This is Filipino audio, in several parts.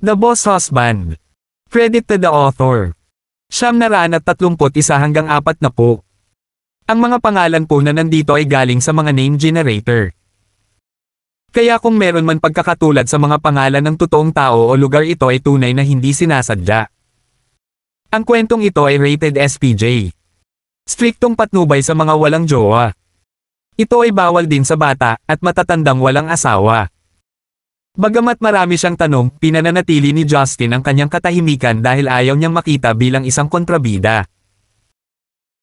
The Boss Husband. Credit to the author. 931 hanggang 40. Ang mga pangalan po na nandito ay galing sa mga name generator. Kaya kung meron man pagkakatulad sa mga pangalan ng totoong tao o lugar, ito ay tunay na hindi sinasadya. Ang kwentong ito ay rated SPJ. Striktong patnubay sa mga walang jowa. Ito ay bawal din sa bata at matatandang walang asawa. Bagamat marami siyang tanong, pinananatili ni Justin ang kanyang katahimikan dahil ayaw niyang makita bilang isang kontrabida.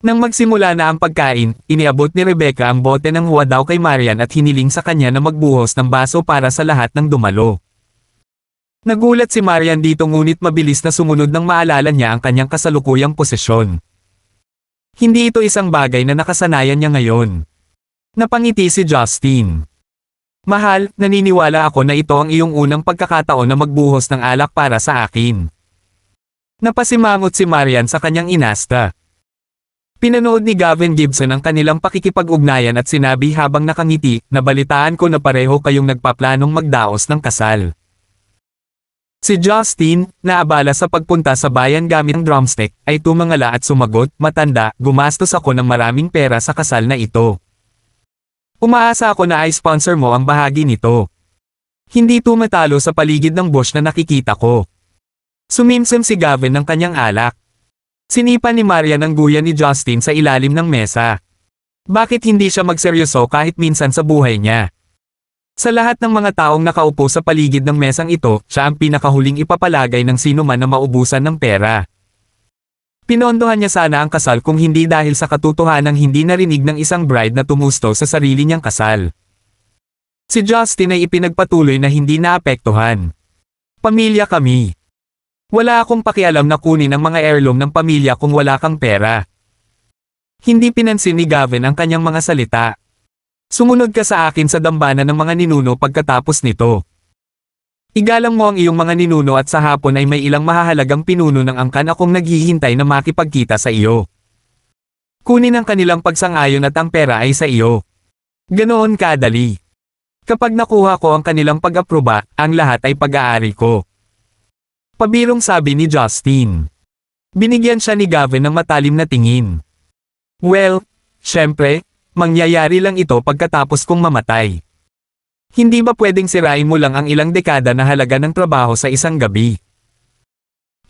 Nang magsimula na ang pagkain, iniabot ni Rebecca ang bote ng huwa daw kay Marian at hiniling sa kanya na magbuhos ng baso para sa lahat ng dumalo. Nagulat si Marian dito, ngunit mabilis na sumunod nang maalala niya ang kanyang kasalukuyang posisyon. Hindi ito isang bagay na nakasanayan niya ngayon. Napangiti si Justin. Mahal, naniniwala ako na ito ang iyong unang pagkakataon na magbuhos ng alak para sa akin. Napasimangot si Marian sa kanyang inasta. Pinanood ni Gavin Gibson ang kanilang pakikipag-ugnayan at sinabi habang nakangiti, "Nabalitaan ko na pareho kayong nagpaplanong magdaos ng kasal." Si Justin, naabala sa pagpunta sa bayan gamit ang drumstick, ay tumangala at sumagot, "Matanda, gumastos ako ng maraming pera sa kasal na ito. Umaasa ako na i-sponsor mo ang bahagi nito. Hindi tumatalo sa paligid ng bush na nakikita ko." Sumimsim si Gavin ng kanyang alak. Sinipa ni Marian ang guya ni Justin sa ilalim ng mesa. Bakit hindi siya magseryoso kahit minsan sa buhay niya? Sa lahat ng mga taong nakaupo sa paligid ng mesang ito, siya ang pinakahuling ipapalagay ng sino man na maubusan ng pera. Pinondohan niya sana ang kasal kung hindi dahil sa katotohanang hindi narinig ng isang bride na tumusto sa sarili niyang kasal. Si Justin ay ipinagpatuloy na hindi naapektuhan. "Pamilya kami. Wala akong pakialam na kunin ang mga heirloom ng pamilya kung wala kang pera." Hindi pinansin ni Gavin ang kanyang mga salita. "Sumunod ka sa akin sa dambana ng mga ninuno pagkatapos nito. Igalang mo ang iyong mga ninuno at sa hapon ay may ilang mahahalagang pinuno ng angkan akong naghihintay na makipagkita sa iyo. Kunin ang kanilang pagsang-ayon at ang pera ay sa iyo. Ganoon kadali. Kapag nakuha ko ang kanilang pag-aproba, ang lahat ay pag-aari ko." Pabirong sabi ni Justin. Binigyan siya ni Gavin ng matalim na tingin. "Well, syempre, mangyayari lang ito pagkatapos kong mamatay. Hindi ba pwedeng sirain mo lang ang ilang dekada na halaga ng trabaho sa isang gabi?"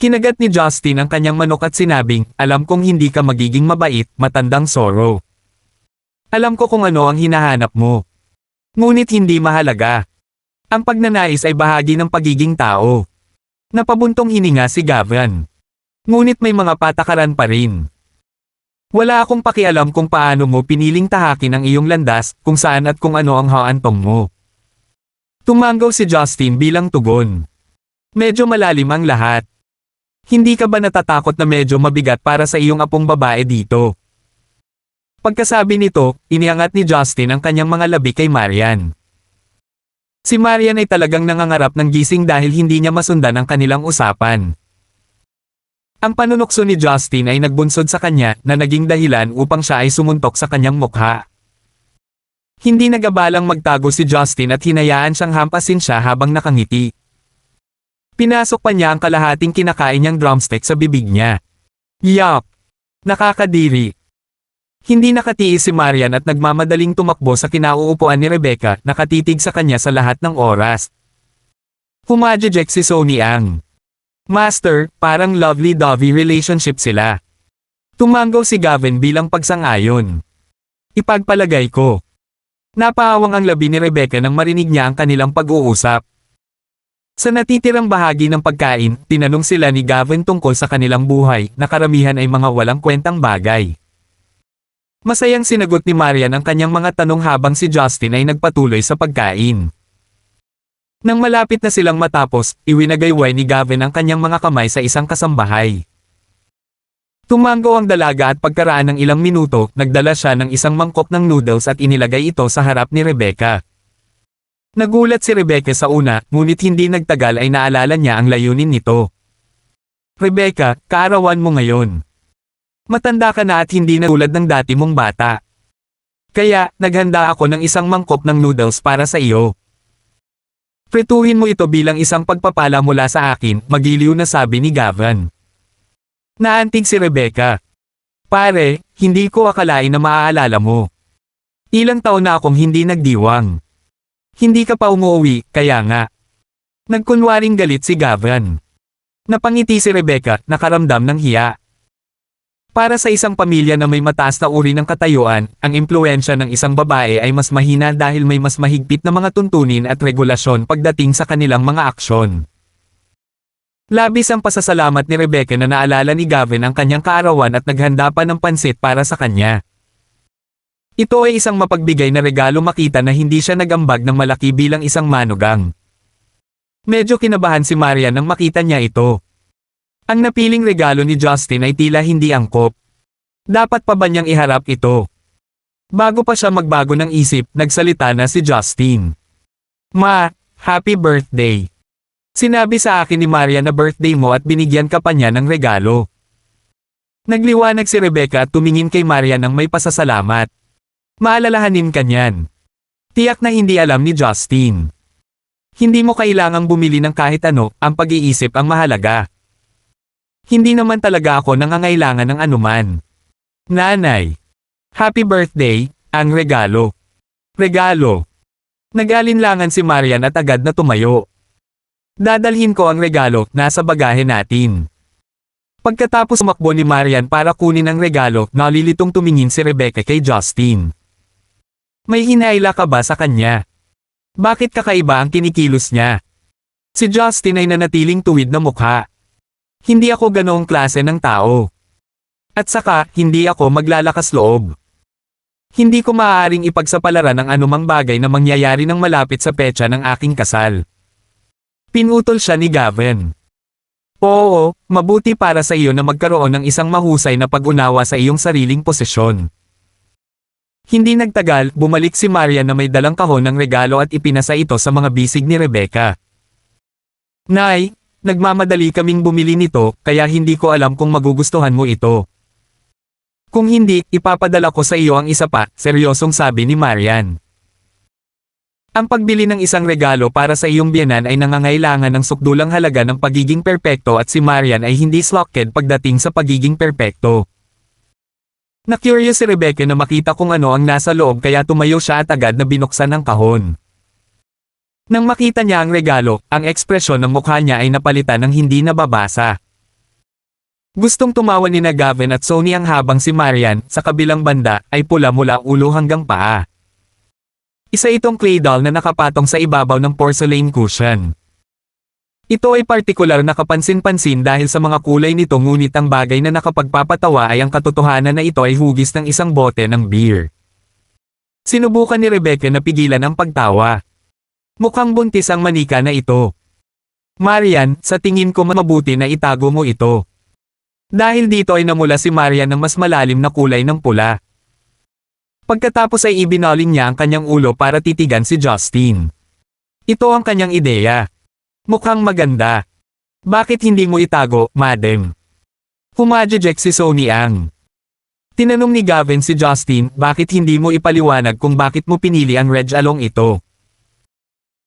Kinagat ni Justin ang kanyang manok at sinabing, "Alam kong hindi ka magiging mabait, matandang Sorrow. Alam ko kung ano ang hinahanap mo. Ngunit hindi mahalaga. Ang pagnanais ay bahagi ng pagiging tao." Napabuntong hininga si Gavin. Ngunit may mga patakaran pa rin. "Wala akong pakialam kung paano mo piniling tahakin ang iyong landas, kung saan at kung ano ang haantong mo." Tumanggaw si Justin bilang tugon. "Medyo malalim ang lahat. Hindi ka ba natatakot na medyo mabigat para sa iyong apong babae dito?" Pagkasabi nito, iniangat ni Justin ang kanyang mga labi kay Marian. Si Marian ay talagang nangangarap ng gising dahil hindi niya masundan ang kanilang usapan. Ang panunukso ni Justin ay nagbunsod sa kanya na naging dahilan upang siya ay sumuntok sa kanyang mukha. Hindi nagabalang magtago si Justin at hinayaan siyang hampasin siya habang nakangiti. Pinasok pa niya ang kalahating kinakain niyang drumstick sa bibig niya. Yuck! Nakakadiri. Hindi nakatiis si Marian at nagmamadaling tumakbo sa kinauupuan ni Rebecca, nakatitig sa kanya sa lahat ng oras. Humajejek si Sony Ang. "Master, parang lovely-dovey relationship sila." Tumanggaw si Gavin bilang pagsang-ayon. "Ipagpalagay ko." Napaawang ang labi ni Rebecca nang marinig niya ang kanilang pag-uusap. Sa natitirang bahagi ng pagkain, tinanong sila ni Gavin tungkol sa kanilang buhay, na karamihan ay mga walang kwentang bagay. Masayang sinagot ni Marian ang kanyang mga tanong habang si Justin ay nagpatuloy sa pagkain. Nang malapit na silang matapos, iwinagayway ni Gavin ang kanyang mga kamay sa isang kasambahay. Tumanggaw ang dalaga at pagkaraan ng ilang minuto, nagdala siya ng isang mangkok ng noodles at inilagay ito sa harap ni Rebecca. Nagulat si Rebecca sa una, ngunit hindi nagtagal ay naalala niya ang layunin nito. "Rebecca, kaarawan mo ngayon. Matanda ka na at hindi na tulad ng dati mong bata. Kaya, naghanda ako ng isang mangkok ng noodles para sa iyo." Prituhin mo ito bilang isang pagpapala mula sa akin, magiliw na sabi ni Gavin. Naantig si Rebecca. Pare, hindi ko akalain na maaalala mo. Ilang taon na akong hindi nagdiwang. Hindi ka pa umuwi, kaya nga. Nagkunwaring galit si Gavin. Napangiti si Rebecca, nakaramdam ng hiya. Para sa isang pamilya na may mataas na uri ng katayuan, ang impluwensya ng isang babae ay mas mahina dahil may mas mahigpit na mga tuntunin at regulasyon pagdating sa kanilang mga aksyon. Labis ang pasasalamat ni Rebecca na naalala ni Gavin ang kanyang kaarawan at naghanda pa ng pansit para sa kanya. Ito ay isang mapagbigay na regalo, makita na hindi siya nagambag ng malaki bilang isang manugang. Medyo kinabahan si Marian nang makita niya ito. Ang napiling regalo ni Justin ay tila hindi angkop. Dapat pa ba niyang iharap ito? Bago pa siya magbago ng isip, nagsalita na si Justin. Ma, happy birthday. Sinabi sa akin ni Maria na birthday mo at binigyan ka pa niya ng regalo. Nagliwanag si Rebecca at tumingin kay Maria nang may pasasalamat. Maalalahanin ka niyan. Tiyak na hindi alam ni Justin. Hindi mo kailangang bumili ng kahit ano, ang pag-iisip ang mahalaga. Hindi naman talaga ako nangangailangan ng anuman. Nanay. Happy birthday, ang regalo. Regalo. Nag-alinlangan si Marian at agad na tumayo. Dadalhin ko ang regalo, nasa bagahe natin. Pagkatapos umakbo ni Marian para kunin ang regalo, nalilitong tumingin si Rebecca kay Justin. May hinahila ka ba sa kanya? Bakit kakaiba ang kinikilos niya? Si Justin ay nanatiling tuwid na mukha. Hindi ako ganoong klase ng tao. At saka, hindi ako maglalakas loob. Hindi ko maaaring ipagsapalaran ang anumang bagay na mangyayari ng malapit sa petsa ng aking kasal. Pinutol siya ni Gavin. Oo, mabuti para sa iyo na magkaroon ng isang mahusay na pag-unawa sa iyong sariling posisyon. Hindi nagtagal, bumalik si Maria na may dalang kahon ng regalo at ipinasa ito sa mga bisig ni Rebecca. Nay, nagmamadali kaming bumili nito, kaya hindi ko alam kung magugustuhan mo ito. Kung hindi, ipapadala ko sa iyo ang isa pa, seryosong sabi ni Marian. Ang pagbili ng isang regalo para sa iyong biyenan ay nangangailangan ng sukdulang halaga ng pagiging perpekto at si Marian ay hindi slockhead pagdating sa pagiging perpekto. Na-curious si Rebecca na makita kung ano ang nasa loob kaya tumayo siya at agad na binuksan ang kahon. Nang makita niya ang regalo, ang ekspresyon ng mukha niya ay napalitan ng hindi nababasa. Gustong tumawa ni na Gavin at Sony ang habang si Marian, sa kabilang banda, ay pula mula ulo hanggang paa. Isa itong clay doll na nakapatong sa ibabaw ng porcelain cushion. Ito ay partikular na kapansin-pansin dahil sa mga kulay nito, ngunit ang bagay na nakapagpapatawa ay ang katotohanan na ito ay hugis ng isang bote ng beer. Sinubukan ni Rebecca na pigilan ang pagtawa. Mukhang buntis ang manika na ito. Marian, sa tingin ko mabuti na itago mo ito. Dahil dito ay namula si Marian ng mas malalim na kulay ng pula. Pagkatapos ay ibinaling niya ang kanyang ulo para titigan si Justin. Ito ang kanyang ideya. Mukhang maganda. Bakit hindi mo itago, madam? Humajejek si Sony Ang. Tinanong ni Gavin si Justin, bakit hindi mo ipaliwanag kung bakit mo pinili ang Reg Along ito?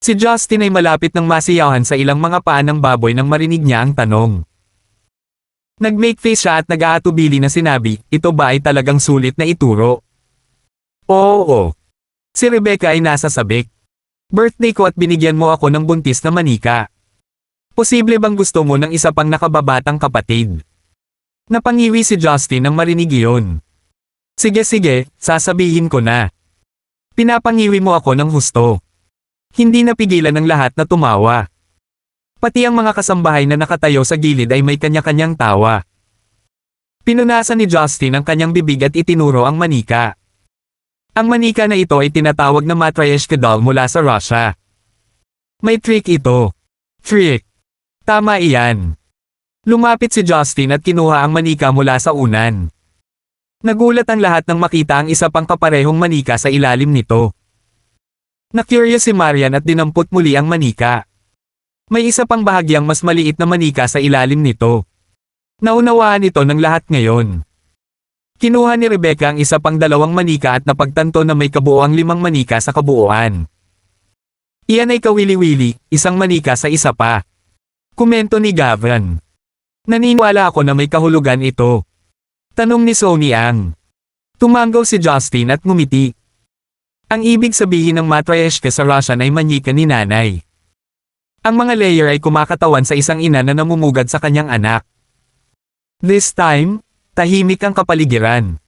Si Justin ay malapit ng masiyahan sa ilang mga paan ng baboy nang marinig niya ang tanong. Nag-make face siya at nag-aatubili na sinabi, ito ba ay talagang sulit na ituro? Oo. Si Rebecca ay nasa sabik. Birthday ko at binigyan mo ako ng buntis na manika. Posible bang gusto mo ng isa pang nakababatang kapatid? Napangiwi si Justin nang marinig iyon. Sige, sasabihin ko na. Pinapangiwi mo ako ng husto. Hindi napigilan ng lahat na tumawa. Pati ang mga kasambahay na nakatayo sa gilid ay may kanya-kanyang tawa. Pinunasan ni Justin ang kanyang bibig at itinuro ang manika. Ang manika na ito ay tinatawag na Matryoshka doll mula sa Russia. May trick ito. Trick. Tama iyan. Lumapit si Justin at kinuha ang manika mula sa unan. Nagulat ang lahat nang makita ang isa pang kaparehong manika sa ilalim nito. Na-curious si Marian at dinampot muli ang manika. May isa pang bahagyang mas maliit na manika sa ilalim nito. Naunawaan ito ng lahat ngayon. Kinuha ni Rebecca ang isa pang dalawang manika at napagtanto na may kabuoang 5 manika sa kabuuan. Iyan ay kawili-wili, isang manika sa isa pa. Komento ni Gavin. Naniniwala ako na may kahulugan ito. Tanong ni Sony Ang. Tumangaw si Justin at ngumiti. Ang ibig sabihin ng matryoshka sa Russian ay manyika ni nanay. Ang mga layer ay kumakatawan sa isang ina na namumugad sa kanyang anak. This time, tahimik ang kapaligiran.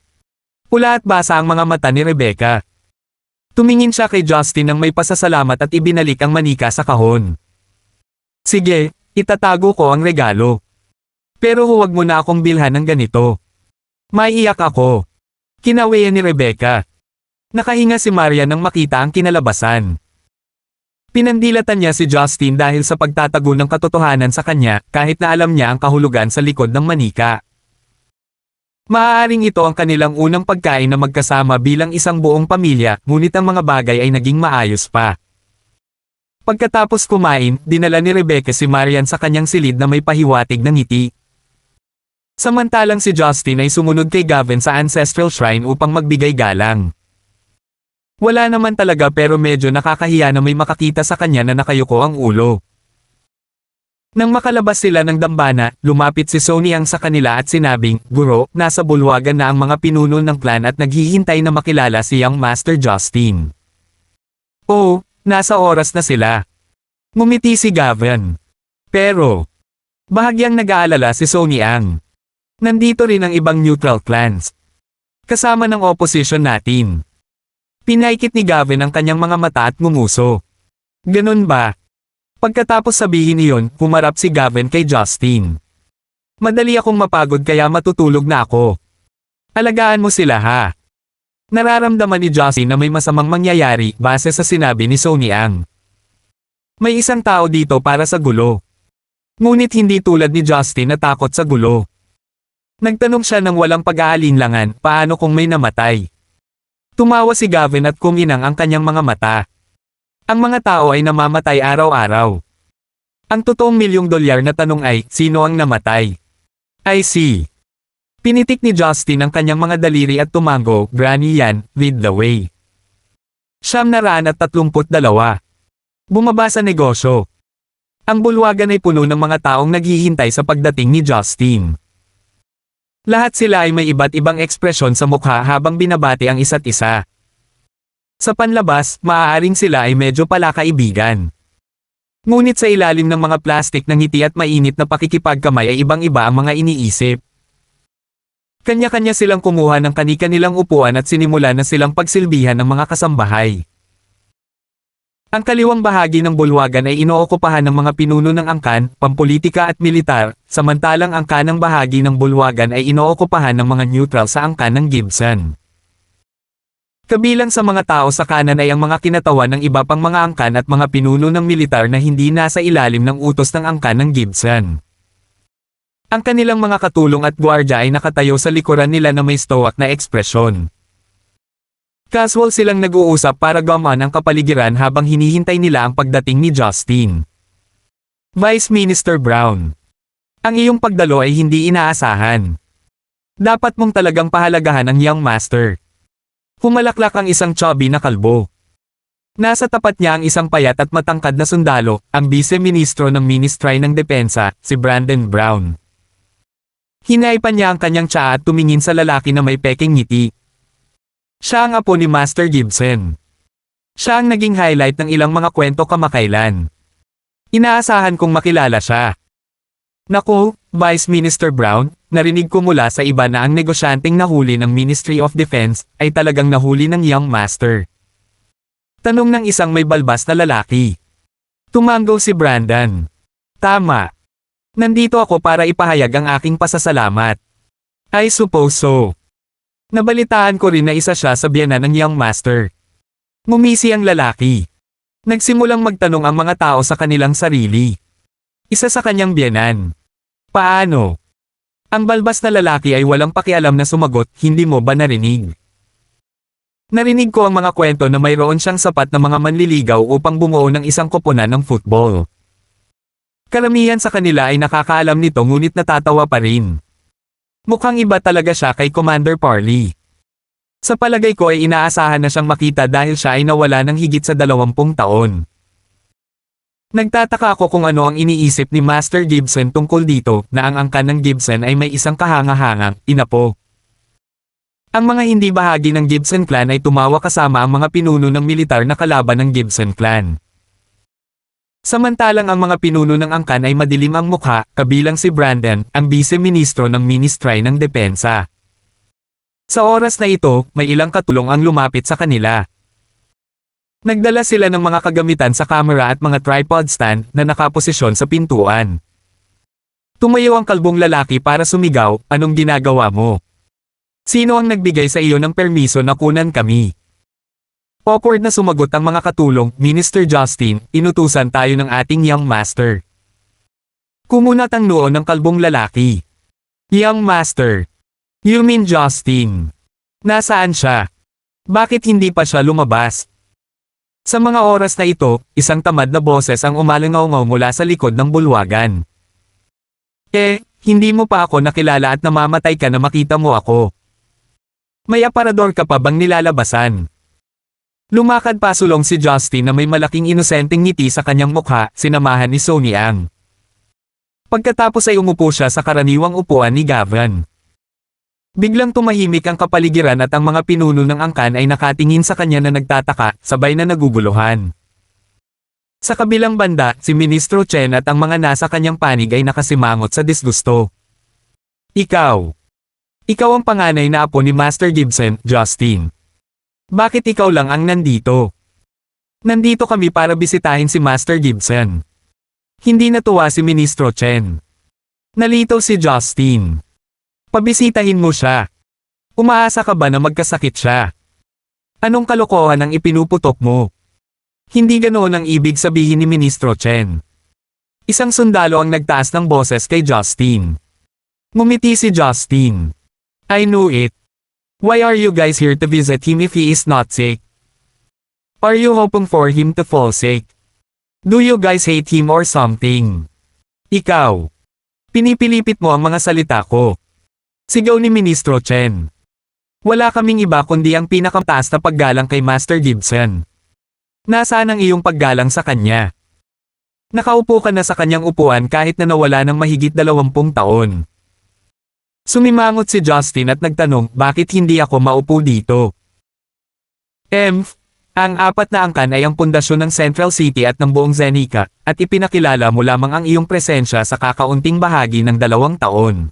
Pula at basa ang mga mata ni Rebecca. Tumingin siya kay Justin nang may pasasalamat at ibinalik ang manika sa kahon. Sige, itatago ko ang regalo. Pero huwag mo na akong bilhan ng ganito. Maiiyak ako. Kinawian ni Rebecca. Nakahinga si Maria nang makita ang kinalabasan. Pinandilatan niya si Justin dahil sa pagtatago ng katotohanan sa kanya kahit na alam niya ang kahulugan sa likod ng manika. Maaaring ito ang kanilang unang pagkain na magkasama bilang isang buong pamilya, ngunit ang mga bagay ay naging maayos pa. Pagkatapos kumain, dinala ni Rebecca si Marian sa kanyang silid na may pahiwatig na ngiti. Samantalang si Justin ay sumunod kay Gavin sa ancestral shrine upang magbigay galang. Wala naman talaga pero medyo nakakahiya na may makakita sa kanya na nakayuko ang ulo. Nang makalabas sila ng dambana, lumapit si Sony Ang sa kanila at sinabing, Guro, nasa bulwagan na ang mga pinuno ng clan at naghihintay na makilala si Young Master Justin. Oo, nasa oras na sila. Ngumiti si Gavin. Pero, bahagyang nag-aalala si Sony Ang. Nandito rin ang ibang neutral clans. Kasama ng opposition natin. Pinaikit ni Gavin ang kanyang mga mata at ngumuso. Ganun ba? Pagkatapos sabihin iyon, humarap si Gavin kay Justin. Madali akong mapagod kaya matutulog na ako. Alagaan mo sila ha. Nararamdaman ni Justin na may masamang mangyayari base sa sinabi ni Sony Ang. May isang tao dito para sa gulo. Ngunit hindi tulad ni Justin na takot sa gulo. Nagtanong siya ng walang pag-aalinlangan, paano kung may namatay? Tumawa si Gavin at kuminang ang kanyang mga mata. Ang mga tao ay namamatay araw-araw. Ang totoong $1,000,000 na tanong ay, sino ang namatay? I see. Pinitik ni Justin ang kanyang mga daliri at tumango, Granny yan, lead the way. 732. Bumaba sa negosyo. Ang bulwagan ay puno ng mga taong naghihintay sa pagdating ni Justin. Lahat sila ay may iba't ibang ekspresyon sa mukha habang binabati ang isa't isa. Sa panlabas, maaaring sila ay medyo palakaibigan. Ngunit sa ilalim ng mga plastik ng ngiti at mainit na pakikipagkamay ay ibang-iba ang mga iniisip. Kanya-kanya silang kumuha ng kani-kanilang upuan at sinimulan na silang pagsilbihan ng mga kasambahay. Ang kaliwang bahagi ng bulwagan ay inookupahan ng mga pinuno ng angkan, pampolitika at militar, samantalang ang kanang bahagi ng bulwagan ay inookupahan ng mga neutral sa angkan ng Gibson. Kabilang sa mga tao sa kanan ay ang mga kinatawan ng iba pang mga angkan at mga pinuno ng militar na hindi nasa ilalim ng utos ng angkan ng Gibson. Ang kanilang mga katulong at gwardya ay nakatayo sa likuran nila na may stoic na ekspresyon. Casual silang nag-uusap para gumaan ang kapaligiran habang hinihintay nila ang pagdating ni Justin. Vice Minister Brown. Ang iyong pagdalo ay hindi inaasahan. Dapat mong talagang pahalagahan ang Young Master. Humalaklak ang isang chubby na kalbo. Nasa tapat niya ang isang payat at matangkad na sundalo, ang Vice-Ministro ng Ministry ng Depensa, si Brandon Brown. Hinaipan niya ang kanyang tsaa at tumingin sa lalaki na may peking ngiti. Siya ang apo ni Master Gibson. Siya ang naging highlight ng ilang mga kwento kamakailan. Inaasahan kong makilala siya. Naku, Vice Minister Brown, narinig ko mula sa iba na ang negosyanteng nahuli ng Ministry of Defense ay talagang nahuli ng Young Master. Tanong ng isang may balbas na lalaki. Tumango si Brandon. Tama. Nandito ako para ipahayag ang aking pasasalamat. I suppose so. Nabalitaan ko rin na isa siya sa biyenan ng Young Master. Ngumisi ang lalaki. Nagsimulang magtanong ang mga tao sa kanilang sarili. Isa sa kanyang biyenan. Paano? Ang balbas na lalaki ay walang pakialam na sumagot, hindi mo ba narinig? Narinig ko ang mga kwento na mayroon siyang sapat na mga manliligaw upang bumuo ng isang koponan ng football. Karamihan sa kanila ay nakakaalam nito ngunit natatawa pa rin. Mukhang iba talaga siya kay Commander Parley. Sa palagay ko ay inaasahan na siyang makita dahil siya ay nawala ng higit sa 20 taon. Nagtataka ako kung ano ang iniisip ni Master Gibson tungkol dito na ang angkan ng Gibson ay may isang kahanga-hangang inapo. Ang mga hindi bahagi ng Gibson clan ay tumawa kasama ang mga pinuno ng militar na kalaban ng Gibson clan. Samantalang ang mga pinuno ng angkan ay madilim ang mukha, kabilang si Brandon, ang vice-ministro ng Ministry ng Depensa. Sa oras na ito, may ilang katulong ang lumapit sa kanila. Nagdala sila ng mga kagamitan sa camera at mga tripod stand na nakaposisyon sa pintuan. Tumayo ang kalbong lalaki para sumigaw, "Anong ginagawa mo? Sino ang nagbigay sa iyo ng permiso na kunan kami?" Awkward na sumagot ang mga katulong, "Minister Justin, inutusan tayo ng ating young master." Kumunat ang noo ng kalbong lalaki. "Young master? You mean Justin? Nasaan siya? Bakit hindi pa siya lumabas?" Sa mga oras na ito, isang tamad na boses ang umalangaw-ngaw mula sa likod ng bulwagan. Hindi mo pa ako nakilala at namamatay ka na makita mo ako. May aparador ka pa bang nilalabasan?" Lumakad pasulong si Justin na may malaking inosenteng ngiti sa kanyang mukha, sinamahan ni Sonny Ang. Pagkatapos ay umupo siya sa karaniwang upuan ni Gavin. Biglang tumahimik ang kapaligiran at ang mga pinuno ng angkan ay nakatingin sa kanya na nagtataka, sabay na naguguluhan. Sa kabilang banda, si Ministro Chen at ang mga nasa kanyang panig ay nakasimangot sa disgusto. Ikaw ang panganay na apo ni Master Gibson, Justin. Bakit ikaw lang ang nandito? Nandito kami para bisitahin si Master Gibson. Hindi natuwa si Ministro Chen. Nalito si Justin. Pabisitahin mo siya. Umaasa ka ba na magkasakit siya? Anong kalokohan ang ipinuputok mo? Hindi ganoon ang ibig sabihin ni Ministro Chen. Isang sundalo ang nagtaas ng boses kay Justin. Ngumiti si Justin. I knew it. Why are you guys here to visit him if he is not sick? Are you hoping for him to fall sick? Do you guys hate him or something? Ikaw. Pinipilipit mo ang mga salita ko. Sigaw ni Ministro Chen. Wala kaming iba kundi ang pinakamataas na paggalang kay Master Gibson. Nasaan ang iyong paggalang sa kanya? Nakaupo ka na sa kanyang upuan kahit na nawala ng mahigit 20 taon. Sumimangot si Justin at nagtanong, bakit hindi ako maupo dito? Ang apat na angkan ay ang pundasyon ng Central City at ng buong Zenica, at ipinakilala mo lamang ang iyong presensya sa kakaunting bahagi ng 2 taon.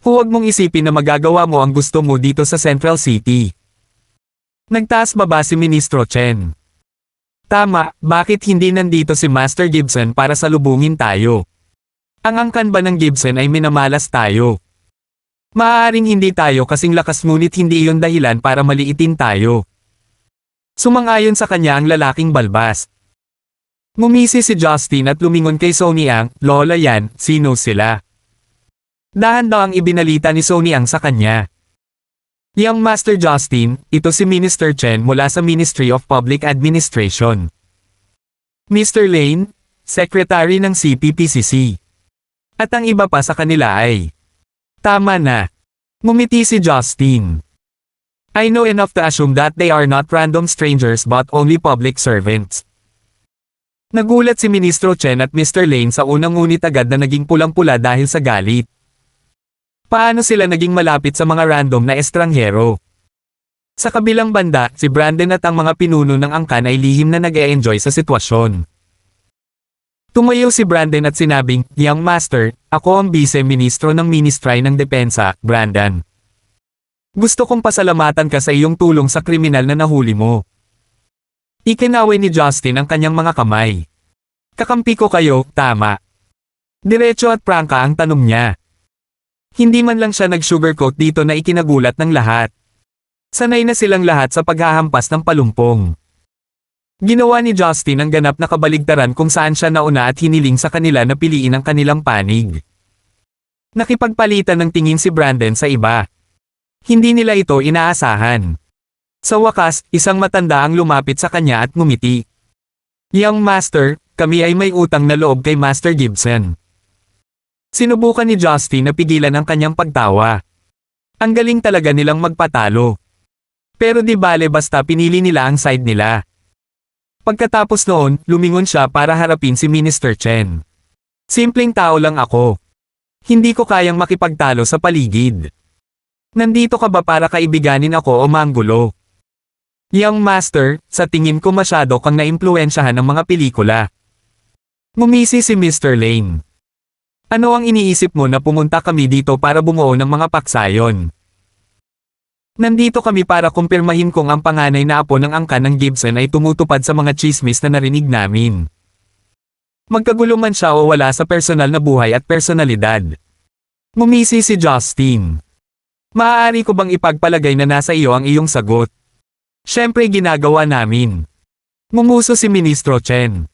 Huwag mong isipin na magagawa mo ang gusto mo dito sa Central City. Nagtaas baba si Ministro Chen. Tama, bakit hindi nandito si Master Gibson para salubungin tayo? Ang angkan ba ng Gibson ay minamalas tayo? Maaaring hindi tayo kasing lakas ngunit hindi iyon dahilan para maliitin tayo. Sumang-ayon sa kanya ang lalaking balbas. Ngumisi si Justin at lumingon kay Sonny Ang, Lola yan, sino sila? Dahan-dahang ibinalita ni Sonny Ang sa kanya. Young Master Justin, ito si Minister Chen mula sa Ministry of Public Administration. Mr. Lane, Secretary ng CPPCC. At ang iba pa sa kanila ay... Tama na. Ngumiti si Justin. I know enough to assume that they are not random strangers but only public servants. Nagulat si Ministro Chen at Mr. Lane sa unang ngunit agad na naging pulang-pula dahil sa galit. Paano sila naging malapit sa mga random na estranghero? Sa kabilang banda, si Brandon at ang mga pinuno ng angkan ay lihim na nag-e-enjoy sa sitwasyon. Tumayo si Brandon at sinabing, Young Master, ako ang vice-ministro ng Ministry ng Depensa, Brandon. Gusto kong pasalamatan ka sa iyong tulong sa kriminal na nahuli mo. Ikinaway ni Justin ang kanyang mga kamay. Kakampi ko kayo, tama. Diretso at prangka ang tanong niya. Hindi man lang siya nag-sugarcoat dito na ikinagulat ng lahat. Sanay na silang lahat sa paghahampas ng palumpong. Ginawa ni Justin ang ganap na kabaligtaran kung saan siya nauna at hiniling sa kanila na piliin ang kanilang panig. Nakipagpalitan ng tingin si Brandon sa iba. Hindi nila ito inaasahan. Sa wakas, isang matanda ang lumapit sa kanya at ngumiti. Young Master, kami ay may utang na loob kay Master Gibson. Sinubukan ni Justin na pigilan ang kanyang pagtawa. Ang galing talaga nilang magpatalo. Pero di bale basta pinili nila ang side nila. Pagkatapos noon, lumingon siya para harapin si Minister Chen. Simpleng tao lang ako. Hindi ko kayang makipagtalo sa paligid. Nandito ka ba para kaibiganin ako o manggulo? Young Master, sa tingin ko masyado kang naimpluwensyahan ng mga pelikula. Ngumisi si Mr. Lane. Ano ang iniisip mo na pumunta kami dito para bumuo ng mga paksayon? Nandito kami para kumpirmahin kung ang panganay na apo ng angkan ng Gibson ay tumutupad sa mga chismis na narinig namin. Magkagulo man siya o wala sa personal na buhay at personalidad. Ngumisi si Justin. Maaari ko bang ipagpalagay na nasa iyo ang iyong sagot? Siyempre ginagawa namin. Ngumuso si Ministro Chen.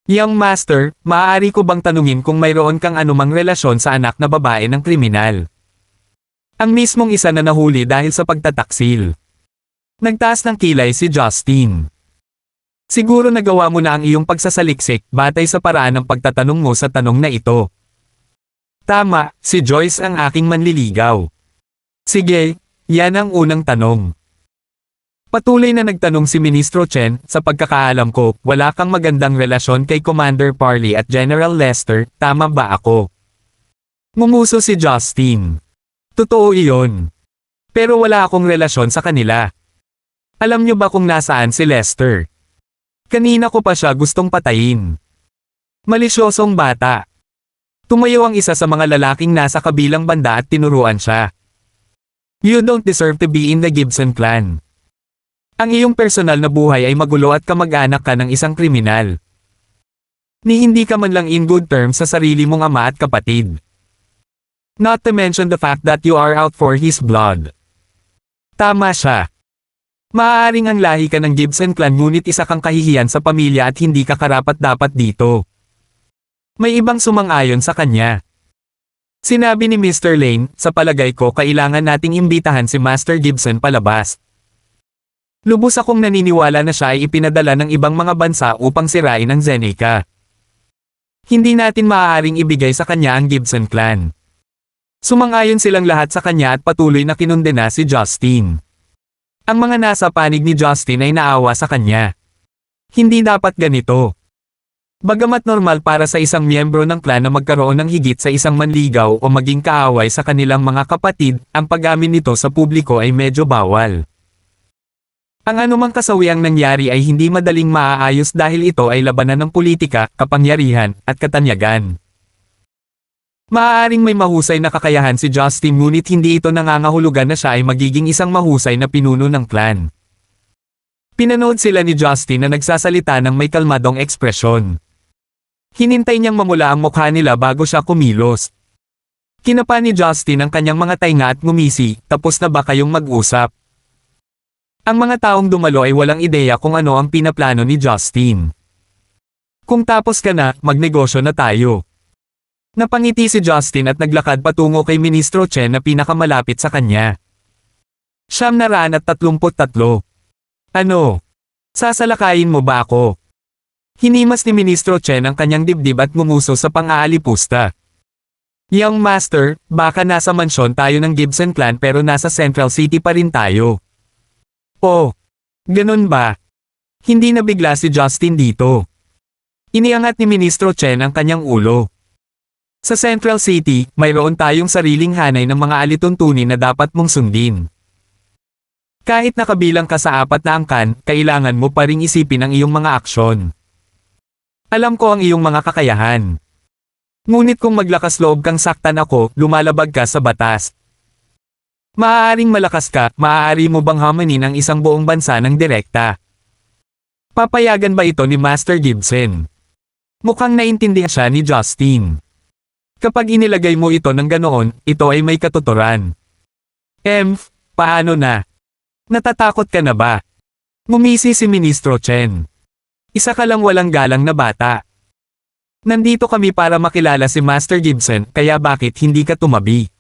Young Master, maaari ko bang tanungin kung mayroon kang anumang relasyon sa anak na babae ng kriminal? Ang mismong isa na nahuli dahil sa pagtataksil. Nagtaas ng kilay si Justin. Siguro nagawa mo na ang iyong pagsasaliksik batay sa paraan ng pagtatanong mo sa tanong na ito. Tama, si Joyce ang aking manliligaw. Sige, yan ang unang tanong. Patuloy na nagtanong si Ministro Chen, sa pagkakaalam ko, wala kang magandang relasyon kay Commander Parley at General Lester, tama ba ako? Ngumuso si Justin. Totoo iyon. Pero wala akong relasyon sa kanila. Alam niyo ba kung nasaan si Lester? Kanina ko pa siya gustong patayin. Malisyosong bata. Tumayo ang isa sa mga lalaking nasa kabilang banda at tinuruan siya. You don't deserve to be in the Gibson clan. Ang iyong personal na buhay ay magulo at kamag-anak ka ng isang kriminal. Ni hindi ka man lang in good terms sa sarili mong ama at kapatid. Not to mention the fact that you are out for his blood. Tama siya. Maaaring ang lahi ka ng Gibson clan ngunit isa kang kahihiyan sa pamilya at hindi ka karapat-dapat dito. May ibang sumang-ayon sa kanya. Sinabi ni Mr. Lane, sa palagay ko kailangan nating imbitahan si Master Gibson palabas. Lubos akong naniniwala na siya ay ipinadala ng ibang mga bansa upang sirain ang Zeneca. Hindi natin maaaring ibigay sa kanya ang Gibson clan. Sumang-ayon silang lahat sa kanya at patuloy na kinundena si Justin. Ang mga nasa panig ni Justin ay naawa sa kanya. Hindi dapat ganito. Bagamat normal para sa isang miyembro ng clan na magkaroon ng higit sa isang manligaw o maging kaaway sa kanilang mga kapatid, ang pag-amin nito sa publiko ay medyo bawal. Ang anumang kasawiang nangyari ay hindi madaling maaayos dahil ito ay labanan ng politika, kapangyarihan, at katanyagan. Maaaring may mahusay na kakayahan si Justin ngunit hindi ito nangangahulugan na siya ay magiging isang mahusay na pinuno ng clan. Pinanood sila ni Justin na nagsasalita ng may kalmadong ekspresyon. Hinintay niyang mamula ang mukha nila bago siya kumilos. Kinapa ni Justin ang kanyang mga tainga at ngumisi, tapos na ba kayong mag-usap? Ang mga taong dumalo ay walang ideya kung ano ang pinaplano ni Justin. Kung tapos ka na, magnegosyo na tayo. Napangiti si Justin at naglakad patungo kay Ministro Chen na pinakamalapit sa kanya. 933. Ano? Sasalakayin mo ba ako? Hinimas ni Ministro Chen ang kanyang dibdib at ngumuso sa pang-aalipusta. Young Master, baka nasa mansyon tayo ng Gibson clan pero nasa Central City pa rin tayo. Oh, ganun ba? Hindi nabigla si Justin dito. Iniangat ni Ministro Chen ang kanyang ulo. Sa Central City, mayroon tayong sariling hanay ng mga alituntunin na dapat mong sundin. Kahit nakabilang ka sa 4 na angkan, kailangan mo pa ring isipin ang iyong mga aksyon. Alam ko ang iyong mga kakayahan. Ngunit kung maglakas loob kang saktan ako, lumalabag ka sa batas. Maaaring malakas ka, maaari mo bang hamanin ang isang buong bansa ng direkta? Papayagan ba ito ni Master Gibson? Mukhang naintindihan siya ni Justin. Kapag inilagay mo ito ng ganoon, ito ay may katuturan. Paano na? Natatakot ka na ba? Ngumisi si Ministro Chen. Isa ka lang walang galang na bata. Nandito kami para makilala si Master Gibson, kaya bakit hindi ka tumabi?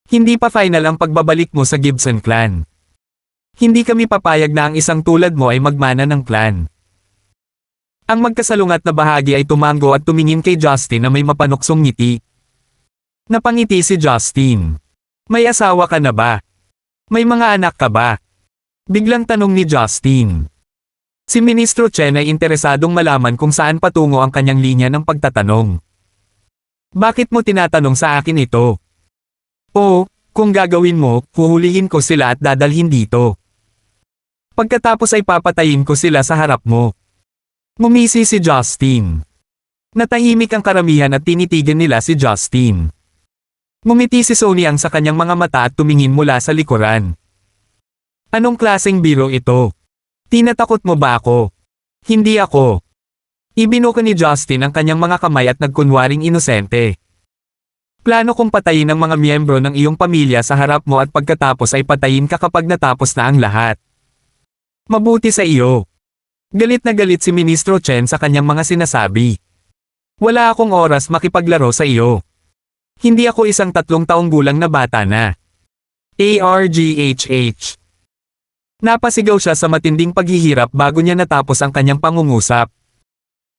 Hindi pa final ang pagbabalik mo sa Gibson clan. Hindi kami papayag na ang isang tulad mo ay magmana ng clan. Ang magkasalungat na bahagi ay tumango at tumingin kay Justin na may mapanuksong ngiti. Napangiti si Justin. May asawa ka na ba? May mga anak ka ba? Biglang tanong ni Justin. Si Ministro Chen ay interesadong malaman kung saan patungo ang kanyang linya ng pagtatanong. Bakit mo tinatanong sa akin ito? Oo, kung gagawin mo, huhulihin ko sila at dadalhin dito. Pagkatapos ay papatayin ko sila sa harap mo. Ngumisi si Justin. Natahimik ang karamihan at tinitigan nila si Justin. Ngumiti si Sony ang sa kanyang mga mata at tumingin mula sa likuran. Anong klaseng biro ito? Tinatakot mo ba ako? Hindi ako. Ibinuka ni Justin ang kanyang mga kamay at nagkunwaring inosente. Plano kong patayin ang mga miyembro ng iyong pamilya sa harap mo at pagkatapos ay patayin ka kapag natapos na ang lahat. Mabuti sa iyo. Galit na galit si Ministro Chen sa kanyang mga sinasabi. Wala akong oras makipaglaro sa iyo. Hindi ako isang 3 taong gulang na bata na. ARGHH. Napasigaw siya sa matinding paghihirap bago niya natapos ang kanyang pangungusap.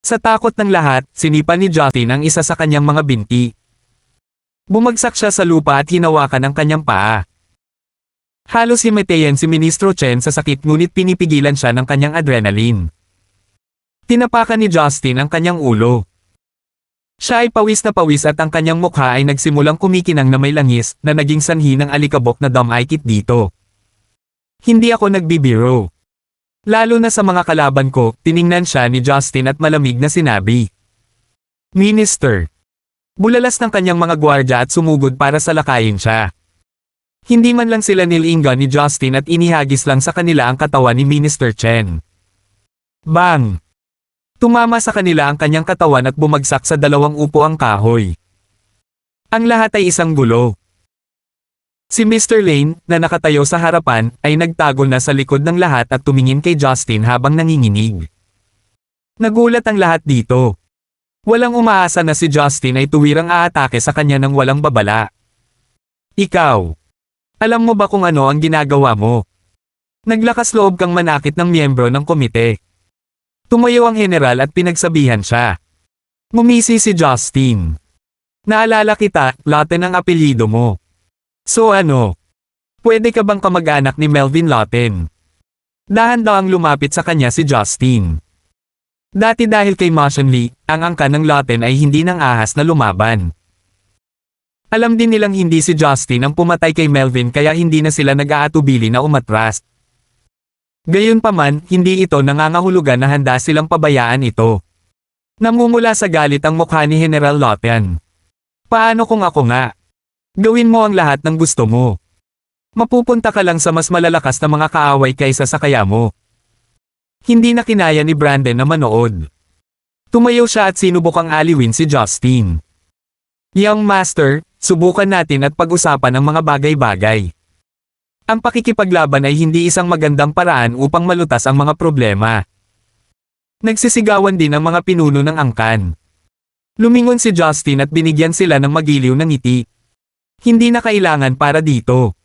Sa takot ng lahat, sinipa ni Justin ang isa sa kanyang mga binti. Bumagsak siya sa lupa at hinawakan ang kanyang paa. Halos himatayin si Ministro Chen sa sakit ngunit pinipigilan siya ng kanyang adrenaline. Tinapakan ni Justin ang kanyang ulo. Siya ay pawis na pawis at ang kanyang mukha ay nagsimulang kumikinang na may langis na naging sanhi ng alikabok na damaykit dito. Hindi ako nagbibiro. Lalo na sa mga kalaban ko, tiningnan siya ni Justin at malamig na sinabi. Minister. Bulalas ng kanyang mga gwardya at sumugod para salakayin siya. Hindi man lang sila nilinga ni Justin at inihagis lang sa kanila ang katawan ni Minister Chen. Bang! Tumama sa kanila ang kanyang katawan at bumagsak sa 2 upo ang kahoy. Ang lahat ay isang gulo. Si Mr. Lane, na nakatayo sa harapan, ay nagtago na sa likod ng lahat at tumingin kay Justin habang nanginginig. Nagulat ang lahat dito. Walang umaasa na si Justin ay tuwirang aatake sa kanya ng walang babala. Ikaw. Alam mo ba kung ano ang ginagawa mo? Naglakas loob kang manakit ng miyembro ng komite. Tumayo ang general at pinagsabihan siya. Ngumisi si Justin. Naalala kita, Lawton ang apelyido mo. So ano? Pwede ka bang kamag-anak ni Melvin Lawton? Dahan-dahang lumapit sa kanya si Justin. Dati dahil kay Marshall Lee, ang angkan ng Lawton ay hindi nang ahas na lumaban. Alam din nilang hindi si Justin ang pumatay kay Melvin kaya hindi na sila nag-aatubili na umatras. Gayunpaman, hindi ito nangangahulugan na handa silang pabayaan ito. Namumula sa galit ang mukha ni General Lawton. Paano kung ako nga? Gawin mo ang lahat ng gusto mo. Mapupunta ka lang sa mas malalakas na mga kaaway kaysa sa kaya mo. Hindi na kinaya ni Brandon na manood. Tumayo siya at sinubukang aliwin si Justin. Young Master, subukan natin at pag-usapan ang mga bagay-bagay. Ang pakikipaglaban ay hindi isang magandang paraan upang malutas ang mga problema. Nagsisigawan din ang mga pinuno ng angkan. Lumingon si Justin at binigyan sila ng magiliw na ngiti. Hindi na kailangan para dito.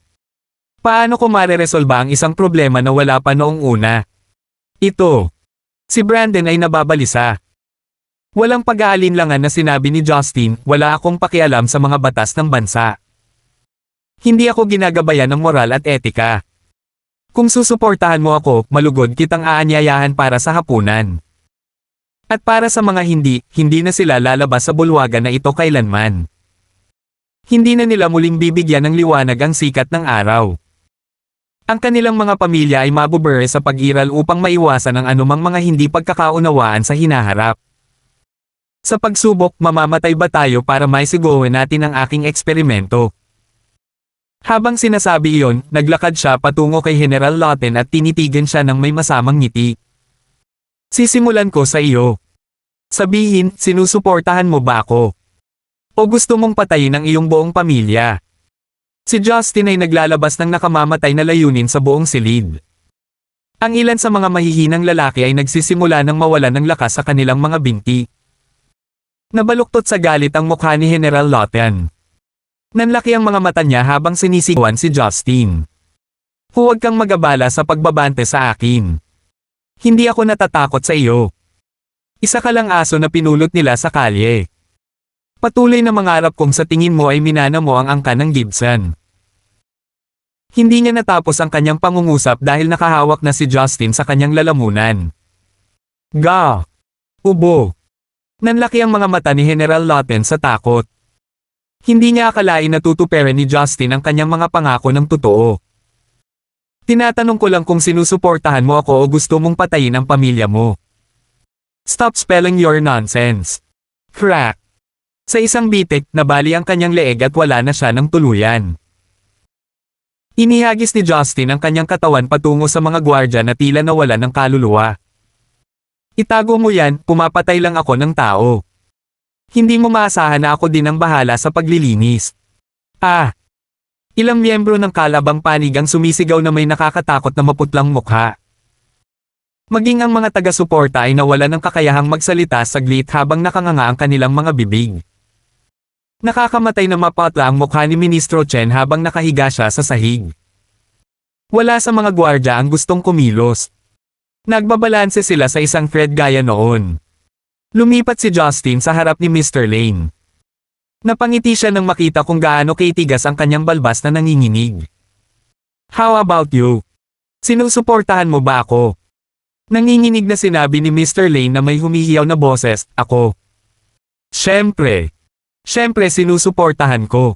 Paano ko mareresolba ang isang problema na wala pa noong una? Ito. Si Brandon ay nababalisa. Walang pag-aalinlangan na sinabi ni Justin, wala akong pakialam sa mga batas ng bansa. Hindi ako ginagabayan ng moral at etika. Kung susuportahan mo ako, malugod kitang aanyayahan para sa hapunan. At para sa mga hindi na sila lalabas sa bulwagan na ito kailanman. Hindi na nila muling bibigyan ng liwanag ang sikat ng araw. Ang kanilang mga pamilya ay mabubure sa pag-iral upang maiwasan ang anumang mga hindi pagkakaunawaan sa hinaharap. Sa pagsubok, mamamatay ba tayo para maisiguhin natin ang aking eksperimento? Habang sinasabi iyon, naglakad siya patungo kay General Lawton at tinitigan siya ng may masamang ngiti. Sisimulan ko sa iyo. Sabihin, sinusuportahan mo ba ako? O gusto mong patayin ang iyong buong pamilya? Si Justin ay naglalabas ng nakamamatay na layunin sa buong silid. Ang ilan sa mga mahihinang lalaki ay nagsisimula ng mawalan ng lakas sa kanilang mga binti. Nabaluktot sa galit ang mukha ni General Lawton. Nanlaki ang mga mata niya habang sinisigawan si Justin. Huwag kang magabala sa pagbabante sa akin. Hindi ako natatakot sa iyo. Isa ka lang aso na pinulot nila sa kalye. Patuloy na mangarap kung sa tingin mo ay minana mo ang angkan ng Gibson. Hindi niya natapos ang kanyang pangungusap dahil nakahawak na si Justin sa kanyang lalamunan. Ga! Ubo! Nanlaki ang mga mata ni General Lawton sa takot. Hindi niya akalain na tutuperin ni Justin ang kanyang mga pangako ng totoo. Tinatanong ko lang kung sinusuportahan mo ako o gusto mong patayin ang pamilya mo. Stop spelling your nonsense. Crack! Sa isang bitik, nabali ang kanyang leeg at wala na siya ng tuluyan. Inihagis ni Justin ang kanyang katawan patungo sa mga gwardya na tila nawalan ng kaluluwa. Itago mo yan, pumapatay lang ako ng tao. Hindi mo maasahan na ako din ang bahala sa paglilinis. Ilang miyembro ng kalabang panig ang sumisigaw na may nakakatakot na maputlang mukha. Maging ang mga taga-suporta ay nawalan ng kakayahang magsalita saglit habang nakanganga ang kanilang mga bibig. Nakakamatay na mapatla ang mukha ni Ministro Chen habang nakahiga siya sa sahig. Wala sa mga gwardya ang gustong kumilos. Nagbabalanse sila sa isang thread gaya noon. Lumipat si Justin sa harap ni Mr. Lane. Napangiti siya nang makita kung gaano kitigas ang kanyang balbas na nanginginig. How about you? Sinusuportahan mo ba ako? Nanginginig na sinabi ni Mr. Lane na may humihiyaw na boses, ako. Siyempre sinusuportahan ko.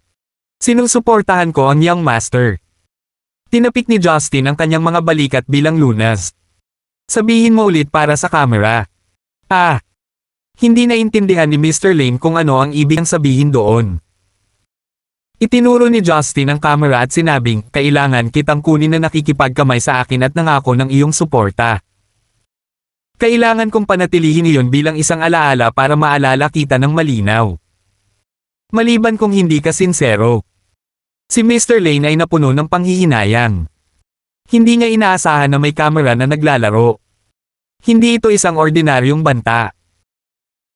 Sinusuportahan ko ang Young Master. Tinapik ni Justin ang kanyang mga balikat bilang lunas. Sabihin mo ulit para sa camera. Hindi naintindihan ni Mr. Lane kung ano ang ibig sabihin doon. Itinuro ni Justin ang camera at sinabing, kailangan kitang kunin na nakikipagkamay sa akin at nangako ng iyong suporta. Kailangan kong panatilihin iyon bilang isang alaala para maalala kita ng malinaw. Maliban kung hindi ka sinsero. Si Mr. Lane ay napuno ng panghihinayang. Hindi niya inaasahan na may kamera na naglalaro. Hindi ito isang ordinaryong banta.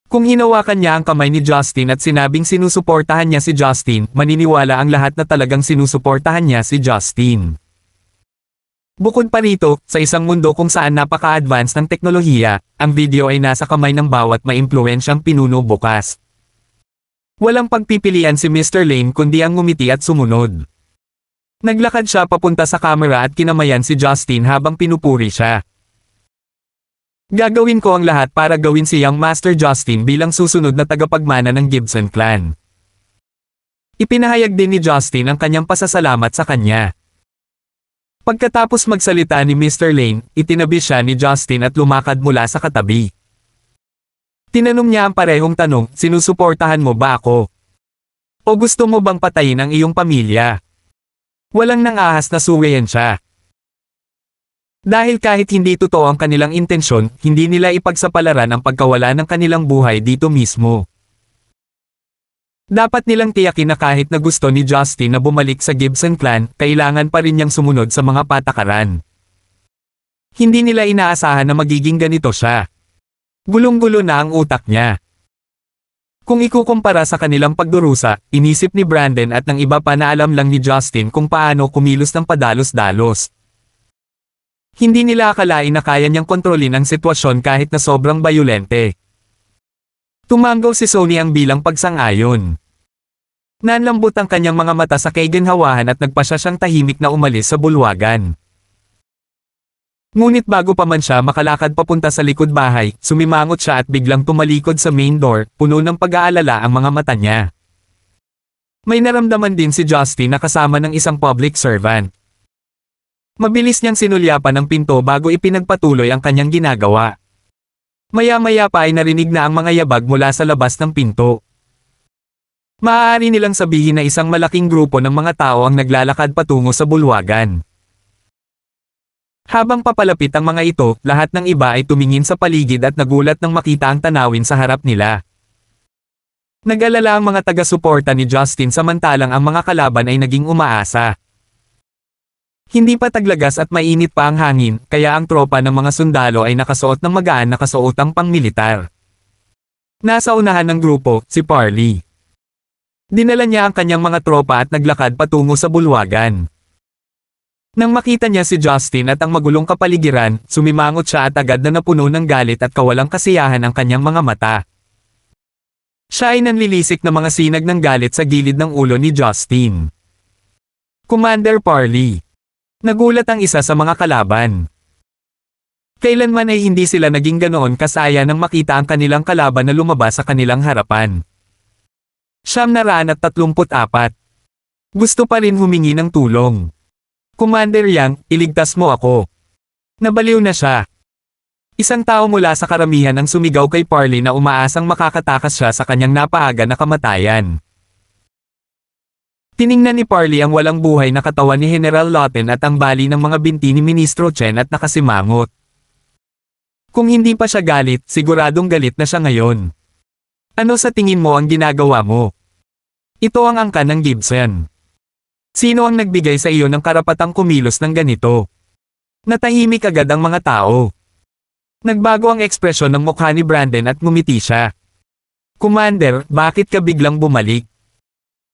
Kung hinawakan niya ang kamay ni Justin at sinabing sinusuportahan niya si Justin, maniniwala ang lahat na talagang sinusuportahan niya si Justin. Bukod pa rito, sa isang mundo kung saan napaka-advance ng teknolohiya, ang video ay nasa kamay ng bawat maimpluwensyang pinuno bukas. Walang pagpipilian si Mr. Lane kundi ang ngumiti at sumunod. Naglakad siya papunta sa camera at kinamayan si Justin habang pinupuri siya. Gagawin ko ang lahat para gawin si Young Master Justin bilang susunod na tagapagmana ng Gibson clan. Ipinahayag din ni Justin ang kanyang pasasalamat sa kanya. Pagkatapos magsalita ni Mr. Lane, itinabi siya ni Justin at lumakad mula sa katabi. Tinanong niya ang parehong tanong, sinusuportahan mo ba ako? O gusto mo bang patayin ang iyong pamilya? Walang nangahas na suwayan siya. Dahil kahit hindi totoo ang kanilang intensyon, hindi nila ipagsapalaran ang pagkawala ng kanilang buhay dito mismo. Dapat nilang tiyakin na kahit na gusto ni Justin na bumalik sa Gibson clan, kailangan pa rin niyang sumunod sa mga patakaran. Hindi nila inaasahan na magiging ganito siya. Gulong-gulo na ang utak niya. Kung ikukumpara sa kanilang pagdurusa, inisip ni Brandon at ng iba pa na alam lang ni Justin kung paano kumilos ng padalos-dalos. Hindi nila akalain na kaya niyang kontrolin ang sitwasyon kahit na sobrang bayolente. Tumanggaw si Sony ang bilang pagsang-ayon. Nanlambot ang kanyang mga mata sa kaginhawahan at nagpasya siyang tahimik na umalis sa bulwagan. Ngunit bago pa man siya makalakad papunta sa likod bahay, sumimangot siya at biglang tumalikod sa main door, puno ng pag-aalala ang mga mata niya. May naramdaman din si Justin na kasama ng isang public servant. Mabilis niyang sinulyapan ang pinto bago ipinagpatuloy ang kanyang ginagawa. Maya-maya pa ay narinig na ang mga yabag mula sa labas ng pinto. Maaari nilang sabihin na isang malaking grupo ng mga tao ang naglalakad patungo sa bulwagan. Habang papalapit ang mga ito, lahat ng iba ay tumingin sa paligid at nagulat nang makita ang tanawin sa harap nila. Nag-alala ang mga taga-suporta ni Justin samantalang ang mga kalaban ay naging umaasa. Hindi pa taglagas at mainit pa ang hangin, kaya ang tropa ng mga sundalo ay nakasuot ng magaan na kasuotang pangmilitar. Nasa unahan ng grupo, si Parley. Dinala niya ang kanyang mga tropa at naglakad patungo sa bulwagan. Nang makita niya si Justin at ang magulong kapaligiran, sumimangot siya at agad na napuno ng galit at kawalang kasiyahan ang kanyang mga mata. Siya ay nanlilisik na mga sinag ng galit sa gilid ng ulo ni Justin. Commander Parley. Nagulat ang isa sa mga kalaban. Kailanman ay hindi sila naging ganoon kasaya nang makita ang kanilang kalaban na lumabas sa kanilang harapan. 934. Gusto pa rin humingi ng tulong. Commander Yang, iligtas mo ako. Nabaliw na siya. Isang tao mula sa karamihan ang sumigaw kay Parley na umaasang makakatakas siya sa kanyang napaaga na kamatayan. Tiningnan ni Parley ang walang buhay na katawan ni General Lawton at ang bali ng mga binti ni Ministro Chen at nakasimangot. Kung hindi pa siya galit, siguradong galit na siya ngayon. Ano sa tingin mo ang ginagawa mo? Ito ang angkan ng Gibson. Sino ang nagbigay sa iyo ng karapatang kumilos ng ganito? Natahimik agad ang mga tao. Nagbago ang ekspresyon ng mukha ni Brandon at ngumiti siya. Commander, bakit ka biglang bumalik?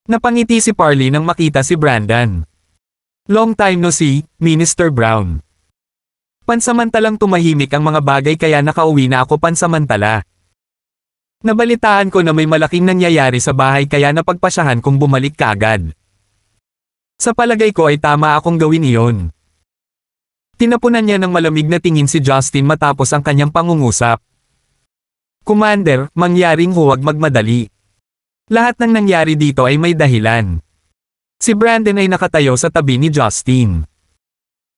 Napangiti si Parley nang makita si Brandon. Long time no see, Minister Brown. Pansamantalang tumahimik ang mga bagay kaya nakauwi na ako pansamantala. Nabalitaan ko na may malaking nangyayari sa bahay kaya napagpasyahan kong bumalik kaagad. Sa palagay ko ay tama akong gawin iyon. Tinapunan niya ng malamig na tingin si Justin matapos ang kanyang pangungusap. Commander, mangyaring huwag magmadali. Lahat ng nangyari dito ay may dahilan. Si Brandon ay nakatayo sa tabi ni Justin.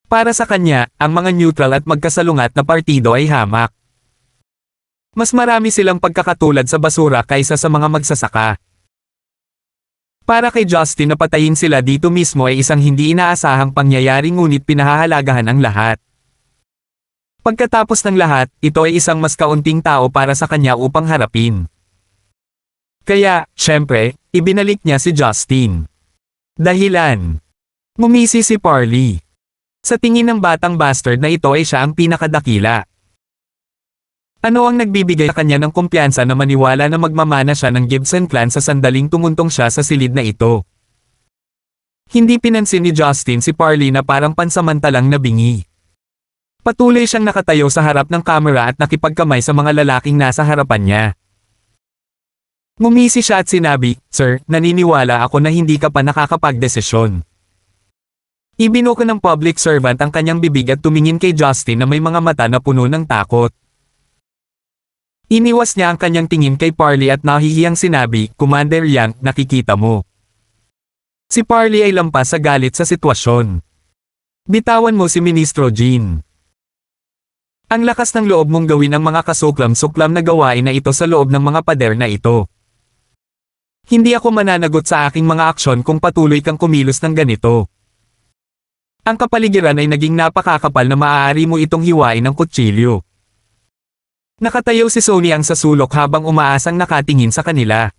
Para sa kanya, ang mga neutral at magkasalungat na partido ay hamak. Mas marami silang pagkakatulad sa basura kaysa sa mga magsasaka. Para kay Justin na patayin sila dito mismo ay isang hindi inaasahang pangyayari ngunit pinahahalagahan ang lahat. Pagkatapos ng lahat, ito ay isang mas kaunting tao para sa kanya upang harapin. Kaya, syempre, ibinalik niya si Justin. Dahilan. Ngumisi si Parley. Sa tingin ng batang bastard na ito ay siya ang pinakadakila. Ano ang nagbibigay sa kanya ng kumpiyansa na maniwala na magmamana siya ng Gibson clan sa sandaling tumuntong siya sa silid na ito? Hindi pinansin ni Justin si Parley na parang pansamantalang nabingi. Patuloy siyang nakatayo sa harap ng kamera at nakipagkamay sa mga lalaking nasa harapan niya. Ngumisi siya at sinabi, "Sir, naniniwala ako na hindi ka pa nakakapagdesisyon." Ibinuko ng public servant ang kanyang bibig at tumingin kay Justin na may mga mata na puno ng takot. Iniwas niya ang kanyang tingin kay Parley at nahihiyang sinabi, "Commander Yang, nakikita mo." Si Parley ay lampas sa galit sa sitwasyon. "Bitawan mo si Ministro Jean. Ang lakas ng loob mong gawin ang mga kasuklam-suklam na gawain na ito sa loob ng mga pader na ito. Hindi ako mananagot sa aking mga aksyon kung patuloy kang kumilos ng ganito. Ang kapaligiran ay naging napakakapal na maaari mo itong hiwain ng kutsilyo." Nakatayo si Sonny Ang sa sulok habang umaasang nakatingin sa kanila.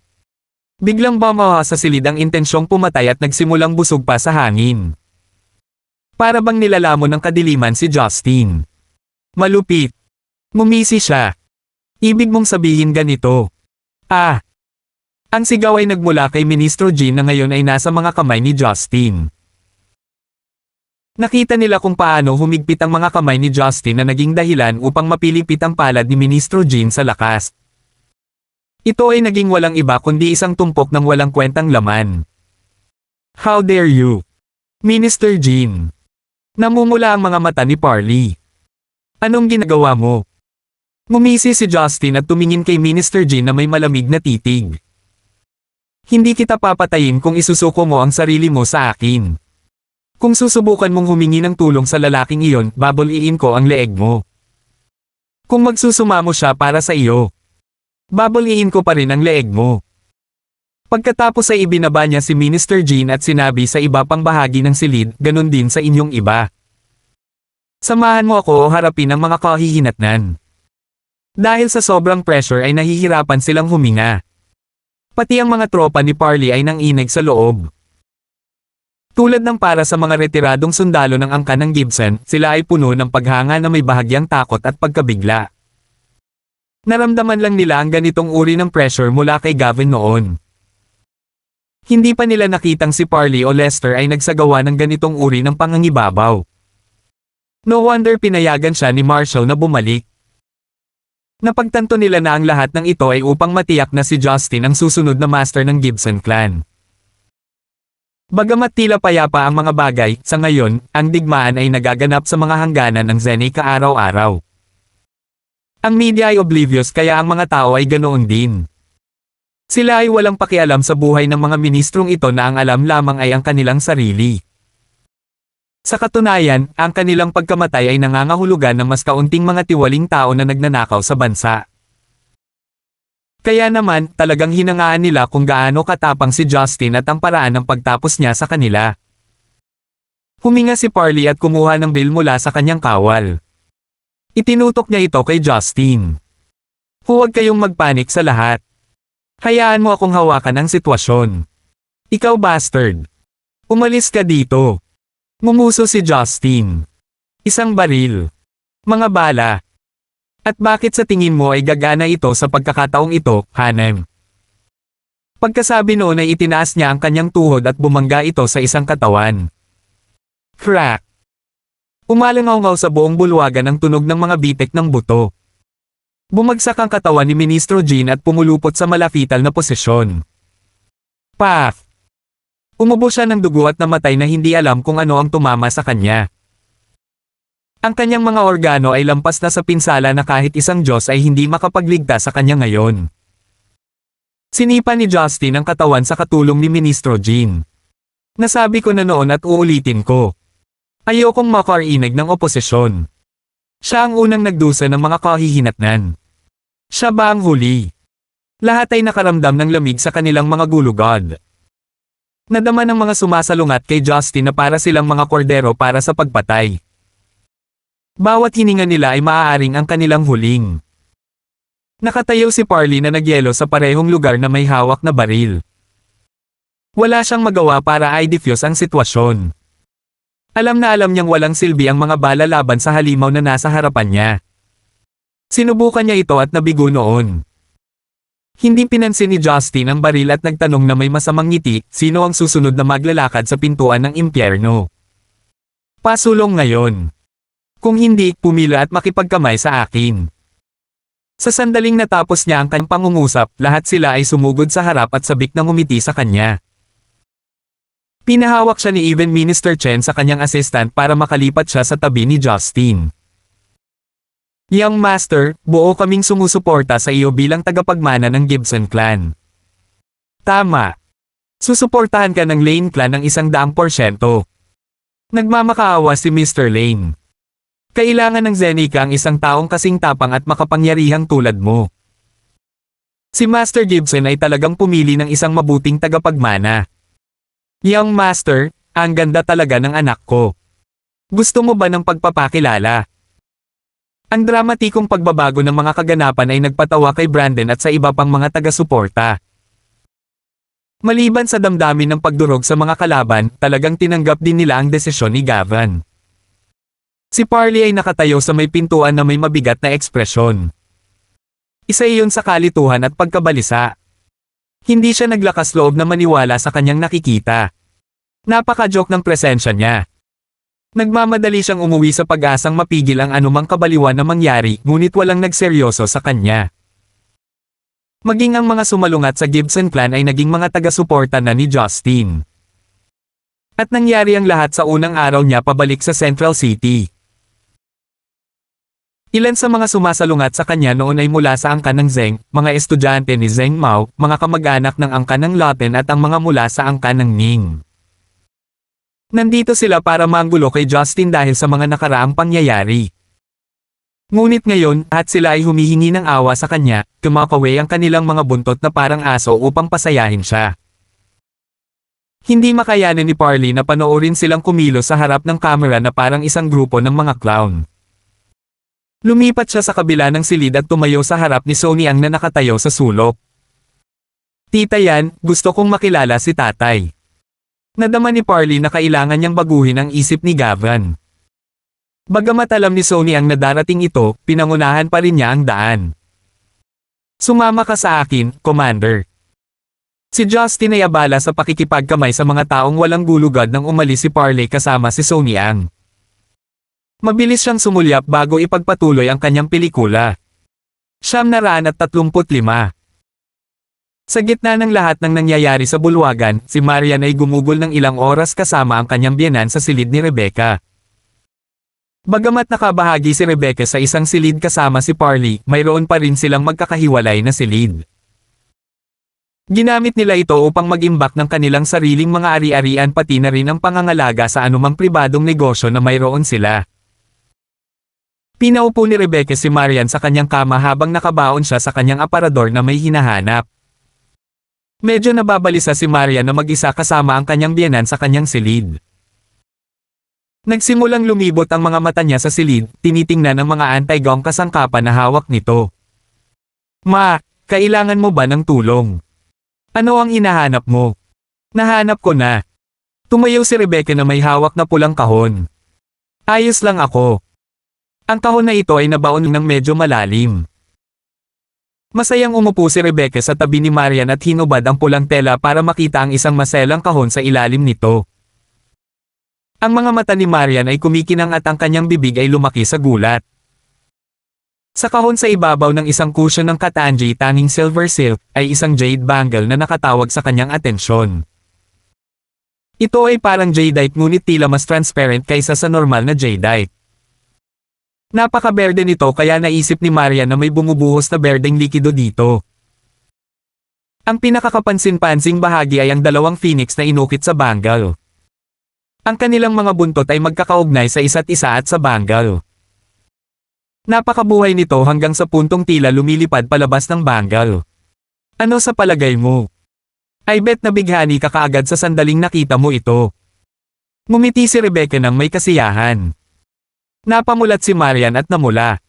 Biglang bumaha sa silid ang intensyong pumatay at nagsimulang busog pa sa hangin. Para bang nilalamon ng kadiliman si Justin. Malupit. Ngumisi siya. "Ibig mong sabihin ganito?" "Ah." Ang sigaw ay nagmula kay Ministro Jean na ngayon ay nasa mga kamay ni Justin. Nakita nila kung paano humigpit ang mga kamay ni Justin na naging dahilan upang mapilipit ang palad ni Ministro Jean sa lakas. Ito ay naging walang iba kundi isang tumpok ng walang kwentang laman. "How dare you, Minister Jean?" Namumula ang mga mata ni Parley. "Anong ginagawa mo?" Ngumisi si Justin at tumingin kay Minister Jean na may malamig na titig. "Hindi kita papatayin kung isusuko mo ang sarili mo sa akin. Kung susubukan mong humingi ng tulong sa lalaking iyon, babuliin ko ang leeg mo. Kung magsusumamo siya para sa iyo, babuliin ko pa rin ang leeg mo." Pagkatapos ay ibinaba niya si Minister Jean at sinabi sa iba pang bahagi ng silid, "Ganon din sa inyong iba. Samahan mo ako o harapin ang mga kahihinatnan." Dahil sa sobrang pressure ay nahihirapan silang huminga. Pati ang mga tropa ni Parley ay nanginig sa loob. Tulad ng para sa mga retiradong sundalo ng angkan ng Gibson, sila ay puno ng paghanga na may bahagyang takot at pagkabigla. Naramdaman lang nila ang ganitong uri ng pressure mula kay Gavin noon. Hindi pa nila nakitang si Parley o Lester ay nagsagawa ng ganitong uri ng pangangibabaw. No wonder pinayagan siya ni Marshall na bumalik. Napagtanto nila na ang lahat ng ito ay upang matiyak na si Justin ang susunod na master ng Gibson clan. Bagamat tila payapa ang mga bagay, sa ngayon, ang digmaan ay nagaganap sa mga hangganan ng Zeneca araw-araw. Ang media ay oblivious kaya ang mga tao ay ganoon din. Sila ay walang pakialam sa buhay ng mga ministrong ito na ang alam lamang ay ang kanilang sarili. Sa katunayan, ang kanilang pagkamatay ay nangangahulugan ng mas kaunting mga tiwaling tao na nagnanakaw sa bansa. Kaya naman, talagang hinangaan nila kung gaano katapang si Justin at ang paraan ng pagtapos niya sa kanila. Huminga si Parley at kumuha ng bill mula sa kanyang kawal. Itinutok niya ito kay Justin. Huwag kayong magpanik sa lahat. Hayaan mo akong hawakan ang sitwasyon. Ikaw bastard. Umalis ka dito. Ngumuso si Justin. Isang baril. Mga bala. At bakit sa tingin mo ay gagana ito sa pagkakataong ito, Hanem? Pagkasabi noon ay itinaas niya ang kanyang tuhod at bumangga ito sa isang katawan. Crack! Umalangaw-ngaw sa buong bulwagan ang tunog ng mga bitek ng buto. Bumagsak ang katawan ni Ministro Jean at pumulupot sa malapital na posisyon. Paf! Umubo siya ng dugo at namatay na hindi alam kung ano ang tumama sa kanya. Ang kanyang mga organo ay lampas na sa pinsala na kahit isang Diyos ay hindi makapagligtas sa kanya ngayon. Sinipa ni Justin ang katawan sa katulong ni Ministro Jean. Nasabi ko na noon at uulitin ko. Ayokong makarinig ng oposisyon. Siya ang unang nagdusa ng mga kahihinatnan. Siya ba ang huli? Lahat ay nakaramdam ng lamig sa kanilang mga gulugod. Nadama ng mga sumasalungat kay Justin na para silang mga kordero para sa pagpatay. Bawat hininga nila ay maaaring ang kanilang huling. Nakatayo si Parley na nagyelo sa parehong lugar na may hawak na baril. Wala siyang magawa para i-defuse ang sitwasyon. Alam na alam niyang walang silbi ang mga bala laban sa halimaw na nasa harapan niya. Sinubukan niya ito at nabigo noon. Hindi pinansin ni Justin ang baril at nagtanong na may masamang ngiti, sino ang susunod na maglalakad sa pintuan ng impyerno. Pasulong ngayon. Kung hindi, pumila at makipagkamay sa akin. Sa sandaling natapos niya ang kanyang pangungusap, lahat sila ay sumugod sa harap at sabik na ngumiti sa kanya. Pinahawak siya ni Even Minister Chen sa kanyang assistant para makalipat siya sa tabi ni Justin. Young Master, buo kaming sumusuporta sa iyo bilang tagapagmana ng Gibson Clan. Tama. Susuportahan ka ng Lane Clan ng 100%. Nagmamakaawa si Mr. Lane. Kailangan ng Zenica ang isang taong kasing tapang at makapangyarihang tulad mo. Si Master Gibson ay talagang pumili ng isang mabuting tagapagmana. Young Master, ang ganda talaga ng anak ko. Gusto mo ba ng pagpapakilala? Ang dramatikong pagbabago ng mga kaganapan ay nagpatawa kay Brandon at sa iba pang mga taga-suporta. Maliban sa damdamin ng pagdurog sa mga kalaban, talagang tinanggap din nila ang desisyon ni Gavin. Si Parley ay nakatayo sa may pintuan na may mabigat na ekspresyon. Isa iyon sa kalituhan at pagkabalisa. Hindi siya naglakas loob na maniwala sa kanyang nakikita. Napaka-joke ng presensya niya. Nagmamadali siyang umuwi sa pag-asang mapigil ang anumang kabaliwan na mangyari, ngunit walang nagseryoso sa kanya. Maging ang mga sumalungat sa Gibson Clan ay naging mga taga-suporta na ni Justin. At nangyari ang lahat sa unang araw niya pabalik sa Central City. Ilan sa mga sumasalungat sa kanya noon ay mula sa angkan ng Zheng, mga estudyante ni Zheng Mao, mga kamag-anak ng angkan ng Loten at ang mga mula sa angkan ng Ning. Nandito sila para manggulo kay Justin dahil sa mga nakaraang pangyayari. Ngunit ngayon, at sila ay humihingi ng awa sa kanya, kumakaway ang kanilang mga buntot na parang aso upang pasayahin siya. Hindi makayanan ni Parley na panoorin silang kumilos sa harap ng kamera na parang isang grupo ng mga clown. Lumipat siya sa kabila ng silid at tumayo sa harap ni Sonny Ang na nakatayo sa sulok. Tita Yan, gusto kong makilala si tatay. Nadama ni Parley na kailangan niyang baguhin ang isip ni Gavin. Bagamat alam ni Sonny Ang na darating ito, pinangunahan pa rin niya ang daan. Sumama ka sa akin, Commander. Si Justin ay abala sa pakikipagkamay sa mga taong walang gulugod nang umalis si Parley kasama si Sonny Ang. Mabilis siyang sumulyap bago ipagpatuloy ang kanyang pelikula. 935. Sa gitna ng lahat ng nangyayari sa bulwagan, si Marian ay gumugol ng ilang oras kasama ang kanyang biyenan sa silid ni Rebecca. Bagamat nakabahagi si Rebecca sa isang silid kasama si Parley, mayroon pa rin silang magkakahiwalay na silid. Ginamit nila ito upang mag-imbak ng kanilang sariling mga ari-arian pati na rin ang pangangalaga sa anumang pribadong negosyo na mayroon sila. Pinaupo ni Rebecca si Marian sa kanyang kama habang nakabaon siya sa kanyang aparador na may hinahanap. Medyo nababalisa si Marian na mag-isa kasama ang kanyang biyenan sa kanyang silid. Nagsimulang lumibot ang mga mata niya sa silid, tinitingnan ang mga anti-gong kasangkapan na hawak nito. Ma, kailangan mo ba ng tulong? Ano ang hinahanap mo? Nahanap ko na. Tumayo si Rebecca na may hawak na pulang kahon. Ayos lang ako. Ang kahon na ito ay nabaon ng medyo malalim. Masayang umupo si Rebecca sa tabi ni Marian at hinubad ang pulang tela para makita ang isang maselang kahon sa ilalim nito. Ang mga mata ni Marian ay kumikinang at ang kanyang bibig ay lumaki sa gulat. Sa kahon sa ibabaw ng isang cushion ng Katanji tanging silver silk, ay isang jade bangle na nakatawag sa kanyang atensyon. Ito ay parang jadeite ngunit tila mas transparent kaysa sa normal na jadeite. Napaka-berde nito kaya naisip ni Marian na may bumubuhos na berdeng likido dito. Ang pinakakapansin-pansing bahagi ay ang dalawang phoenix na inukit sa bangle. Ang kanilang mga buntot ay magkakaugnay sa isa't isa at sa bangle. Napakabuhay nito hanggang sa puntong tila lumilipad palabas ng bangle. Ano sa palagay mo? I bet na bighani ka kaagad sa sandaling nakita mo ito. Ngumiti si Rebecca ng may kasiyahan. Napamulat si Marian at namula.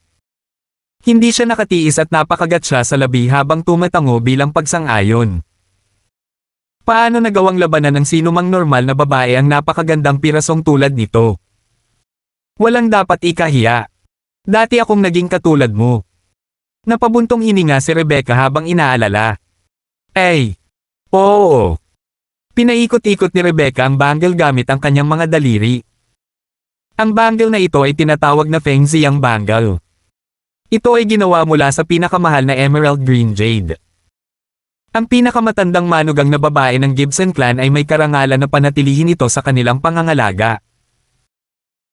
Hindi siya nakatiis at napakagat siya sa labi habang tumatango bilang pagsang-ayon. Paano nagawang labanan ng sinumang normal na babae ang napakagandang pirasong tulad nito? Walang dapat ikahiya. Dati akong naging katulad mo. Napabuntong hininga si Rebecca habang inaalala. Ay! Oo! Pinaikot-ikot ni Rebecca ang bangle gamit ang kanyang mga daliri. Ang bangle na ito ay tinatawag na Feng Ziyang bangle. Ito ay ginawa mula sa pinakamahal na emerald green jade. Ang pinakamatandang manugang na babae ng Gibson clan ay may karangalan na panatilihin ito sa kanilang pangangalaga.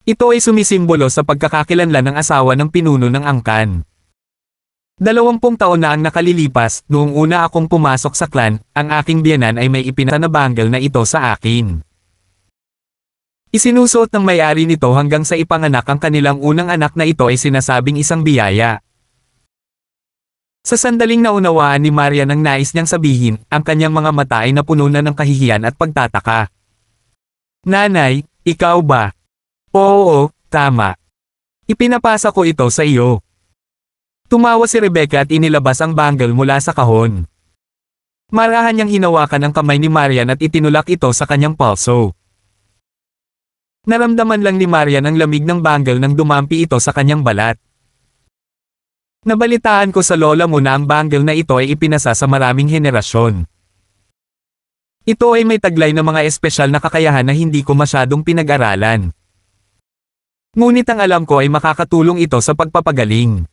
Ito ay sumisimbolo sa pagkakakilanlan ng asawa ng pinuno ng angkan. 20 taon na ang nakalilipas, noong una akong pumasok sa clan, ang aking biyenan ay may ipinasa na bangle na ito sa akin. Isinusuot ng may-ari nito hanggang sa ipanganak ang kanilang unang anak na ito ay sinasabing isang biyaya. Sa sandaling naunawaan ni Marian ang nais niyang sabihin, ang kanyang mga mata ay napuno na ng kahihiyan at pagtataka. Nanay, ikaw ba? Oo, tama. Ipinapasa ko ito sa iyo. Tumawa si Rebecca at inilabas ang bangle mula sa kahon. Marahan niyang hinawakan ang kamay ni Marian at itinulak ito sa kanyang palso. Naramdaman lang ni Marian ang lamig ng bangle nang dumampi ito sa kanyang balat. Nabalitaan ko sa lola mo na ang bangle na ito ay ipinasa sa maraming henerasyon. Ito ay may taglay na mga espesyal na kakayahan na hindi ko masyadong pinag-aralan. Ngunit ang alam ko ay makakatulong ito sa pagpapagaling.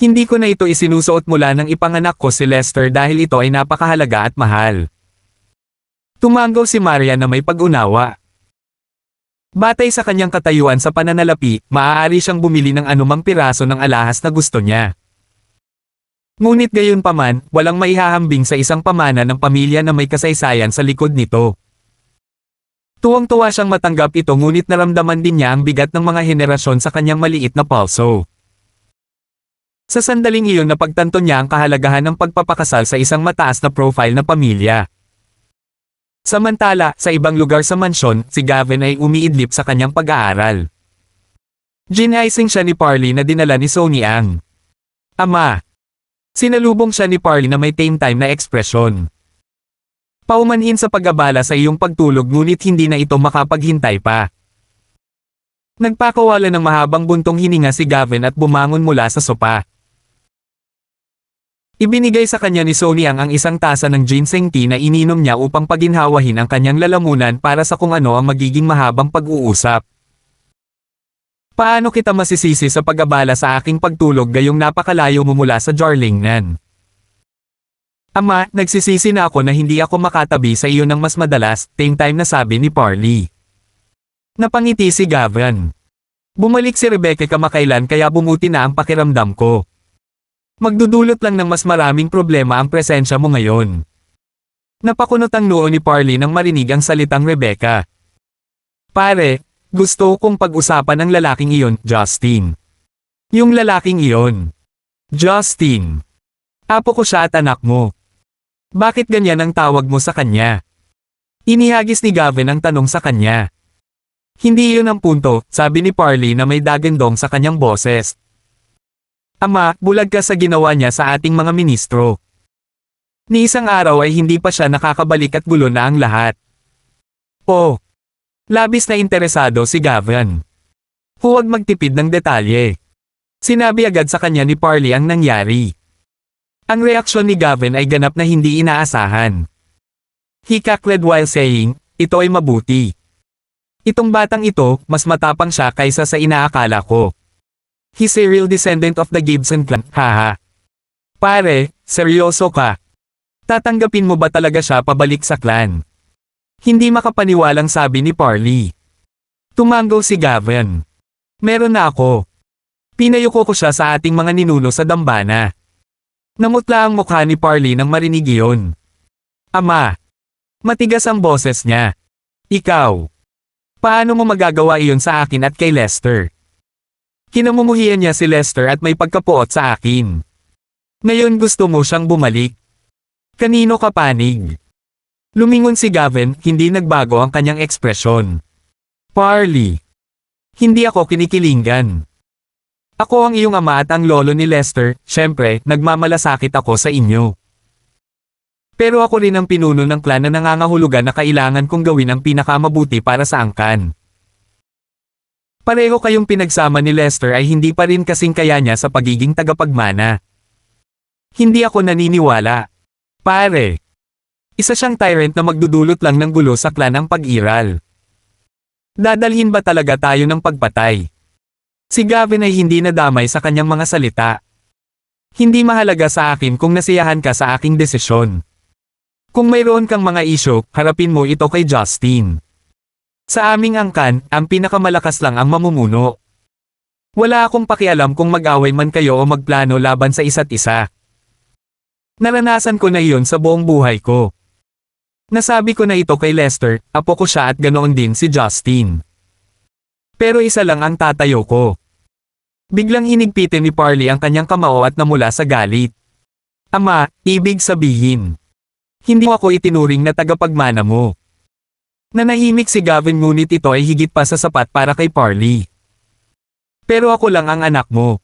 Hindi ko na ito isinusuot mula nang ipanganak ko si Lester dahil ito ay napakahalaga at mahal. Tumanggaw si Maria na may pag-unawa. Batay sa kanyang katayuan sa pananalapi, maaari siyang bumili ng anumang piraso ng alahas na gusto niya. Ngunit gayunpaman, walang maihahambing sa isang pamana ng pamilya na may kasaysayan sa likod nito. Tuwang-tuwa siyang matanggap ito ngunit naramdaman din niya ang bigat ng mga henerasyon sa kanyang maliit na palso. Sa sandaling iyon napagtanto niya ang kahalagahan ng pagpapakasal sa isang mataas na profile na pamilya. Samantala, sa ibang lugar sa mansyon, si Gavin ay umiidlip sa kanyang pag-aaral. Ginaising siya ni Parley na dinala ni Sony Ang. Ama! Sinalubong siya ni Parley na may tame time na ekspresyon. Paumanhin sa pag-abala sa iyong pagtulog ngunit hindi na ito makapaghintay pa. Nagpakawala ng mahabang buntong hininga si Gavin at bumangon mula sa sopa. Ibinigay sa kanya ni Sony ang isang tasa ng ginseng tea na ininom niya upang paginhawahin ang kanyang lalamunan para sa kung ano ang magiging mahabang pag-uusap. Paano kita masisisi sa pag-abala sa aking pagtulog gayong napakalayo mo mula sa Jarlingnan? Ama, nagsisisi na ako na hindi ako makatabi sa iyo ng mas madalas, same time na sabi ni Parley. Napangiti si Gavin. Bumalik si Rebecca kamakailan kaya bumuti na ang pakiramdam ko. Magdudulot lang ng mas maraming problema ang presensya mo ngayon. Napakunot ang noo ni Parley nang marinig ang salitang Rebecca. Pare, gusto kong pag-usapan ang lalaking iyon, Justin. Yung lalaking iyon. Justin. Apo ko siya at anak mo. Bakit ganyan ang tawag mo sa kanya? Inihagis ni Gavin ang tanong sa kanya. Hindi iyon ang punto, sabi ni Parley na may dagandong sa kanyang boses. Ama, bulag ka sa ginawa niya sa ating mga ministro. Ni isang araw ay hindi pa siya nakakabalik at gulo na ang lahat. Oh. Labis na interesado si Gavin. Huwag magtipid ng detalye. Sinabi agad sa kanya ni Parley ang nangyari. Ang reaksyon ni Gavin ay ganap na hindi inaasahan. He cackled while saying, ito ay mabuti. Itong batang ito, mas matapang siya kaysa sa inaakala ko. He's a real descendant of the Gibson clan, haha. Pare, seryoso ka. Tatanggapin mo ba talaga siya pabalik sa clan? Hindi makapaniwalang sabi ni Parley. Tumango si Gavin. Meron na ako. Pinayuko ko siya sa ating mga ninuno sa dambana. Namutla ang mukha ni Parley nang marinig iyon. Ama. Matigas ang boses niya. Ikaw. Paano mo magagawa iyon sa akin at kay Lester? Kinamumuhian niya si Lester at may pagkapuot sa akin. Ngayon gusto mo siyang bumalik. Kanino ka panig? Lumingon si Gavin, hindi nagbago ang kanyang ekspresyon. Parley. Hindi ako kinikilingan. Ako ang iyong ama at ang lolo ni Lester, syempre, nagmamalasakit ako sa inyo. Pero ako rin ang pinuno ng clan na nangangahulugan na kailangan kong gawin ang pinakamabuti para sa angkan. Pareho kayong pinagsama ni Lester ay hindi pa rin kasing kaya niya sa pagiging tagapagmana. Hindi ako naniniwala. Pare. Isa siyang tyrant na magdudulot lang ng gulo sa clan ng pag-iral. Dadalhin ba talaga tayo ng pagpatay? Si Gavin ay hindi nadamay sa kanyang mga salita. Hindi mahalaga sa akin kung nasiyahan ka sa aking desisyon. Kung mayroon kang mga isyo, harapin mo ito kay Justin. Sa aming angkan, ang pinakamalakas lang ang mamumuno. Wala akong pakialam kung mag-away man kayo o magplano laban sa isa't isa. Naranasan ko na iyon sa buong buhay ko. Nasabi ko na ito kay Lester, apo ko siya at ganoon din si Justin. Pero isa lang ang tatayo ko. Biglang hinigpitin ni Parley ang kanyang kamao at namula sa galit. Ama, ibig sabihin. Hindi ako itinuring na tagapagmana mo. Nanahimik si Gavin ngunit ito ay higit pa sa sapat para kay Parley. Pero ako lang ang anak mo.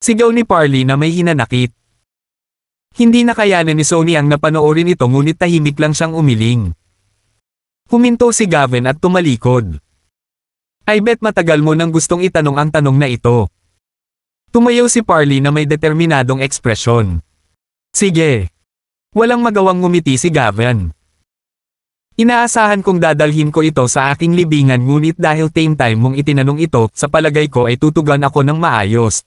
Sigaw ni Parley na may hinanakit. Hindi nakayanan ni Sony ang napanoorin ito ngunit tahimik lang siyang umiling. Huminto si Gavin at tumalikod. I bet matagal mo nang gustong itanong ang tanong na ito. Tumayo si Parley na may determinadong ekspresyon. Sige. Walang magawang ngumiti si Gavin. Inaasahan kong dadalhin ko ito sa aking libingan ngunit dahil same time mong itinanong ito, sa palagay ko ay tutugan ako ng maayos.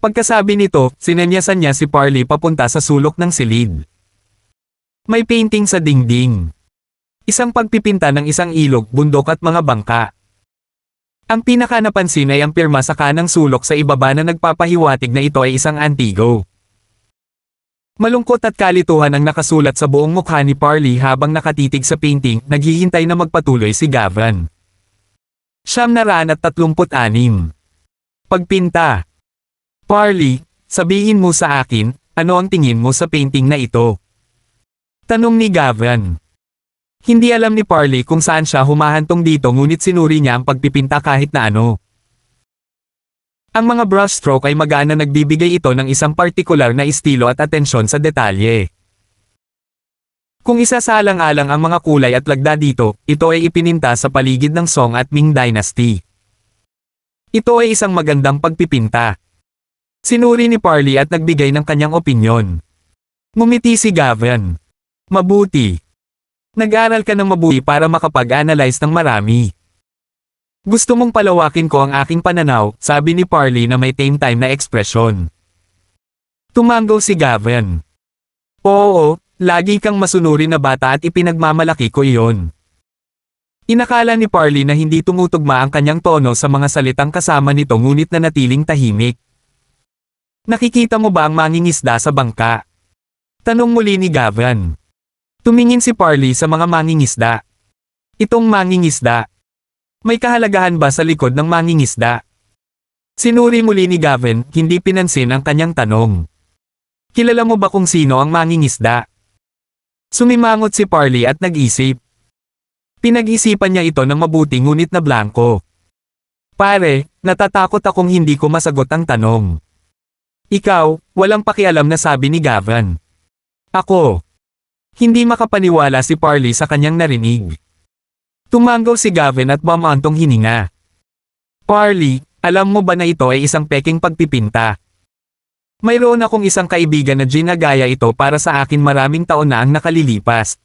Pagkasabi nito, sinenyasan niya si Parley papunta sa sulok ng silid. May painting sa dingding. Isang pagpipinta ng isang ilog, bundok at mga bangka. Ang pinaka-napansin ay ang pirma sa kanang sulok sa ibaba na nagpapahiwatig na ito ay isang antigo. Malungkot at kalituhan ang nakasulat sa buong mukha ni Parley habang nakatitig sa painting, naghihintay na magpatuloy si Gavin. 936. Pagpinta. Parley, sabihin mo sa akin, ano ang tingin mo sa painting na ito? Tanong ni Gavin. Hindi alam ni Parley kung saan siya humahantong dito ngunit sinuri niya ang pagpipinta kahit na ano. Ang mga brushstroke ay magana nagbibigay ito ng isang partikular na estilo at atensyon sa detalye. Kung isasalang-alang ang mga kulay at lagda dito, ito ay ipininta sa paligid ng Song at Ming Dynasty. Ito ay isang magandang pagpipinta. Sinuri ni Parley at nagbigay ng kanyang opinyon. Ngumiti si Gavin. Mabuti. Nag-aral ka ng mabuti para makapag-analyze ng marami. Gusto mong palawakin ko ang aking pananaw, sabi ni Parley na may same time na ekspresyon. Tumango si Gavin. Oo, lagi kang masunuri na bata at ipinagmamalaki ko iyon. Inakala ni Parley na hindi tumutugma ang kanyang tono sa mga salitang kasama nito ngunit nanatiling tahimik. Nakikita mo ba ang mangingisda sa bangka? Tanong muli ni Gavin. Tumingin si Parley sa mga mangingisda. Itong mangingisda. May kahalagahan ba sa likod ng mangingisda? Sinuri muli ni Gavin, hindi pinansin ang kanyang tanong. Kilala mo ba kung sino ang mangingisda? Sumimangot si Parley at nag-isip. Pinag-isipan niya ito ng mabuti ngunit na blanko. Pare, natatakot akong hindi ko masagot ang tanong. Ikaw, walang pakialam na sabi ni Gavin. Ako. Hindi makapaniwala si Parley sa kanyang narinig. Tumanggaw si Gavin at bumantong hininga. Parley, alam mo ba na ito ay isang peking pagpipinta? Mayroon akong isang kaibigan na ginagaya ito para sa akin maraming taon na ang nakalilipas.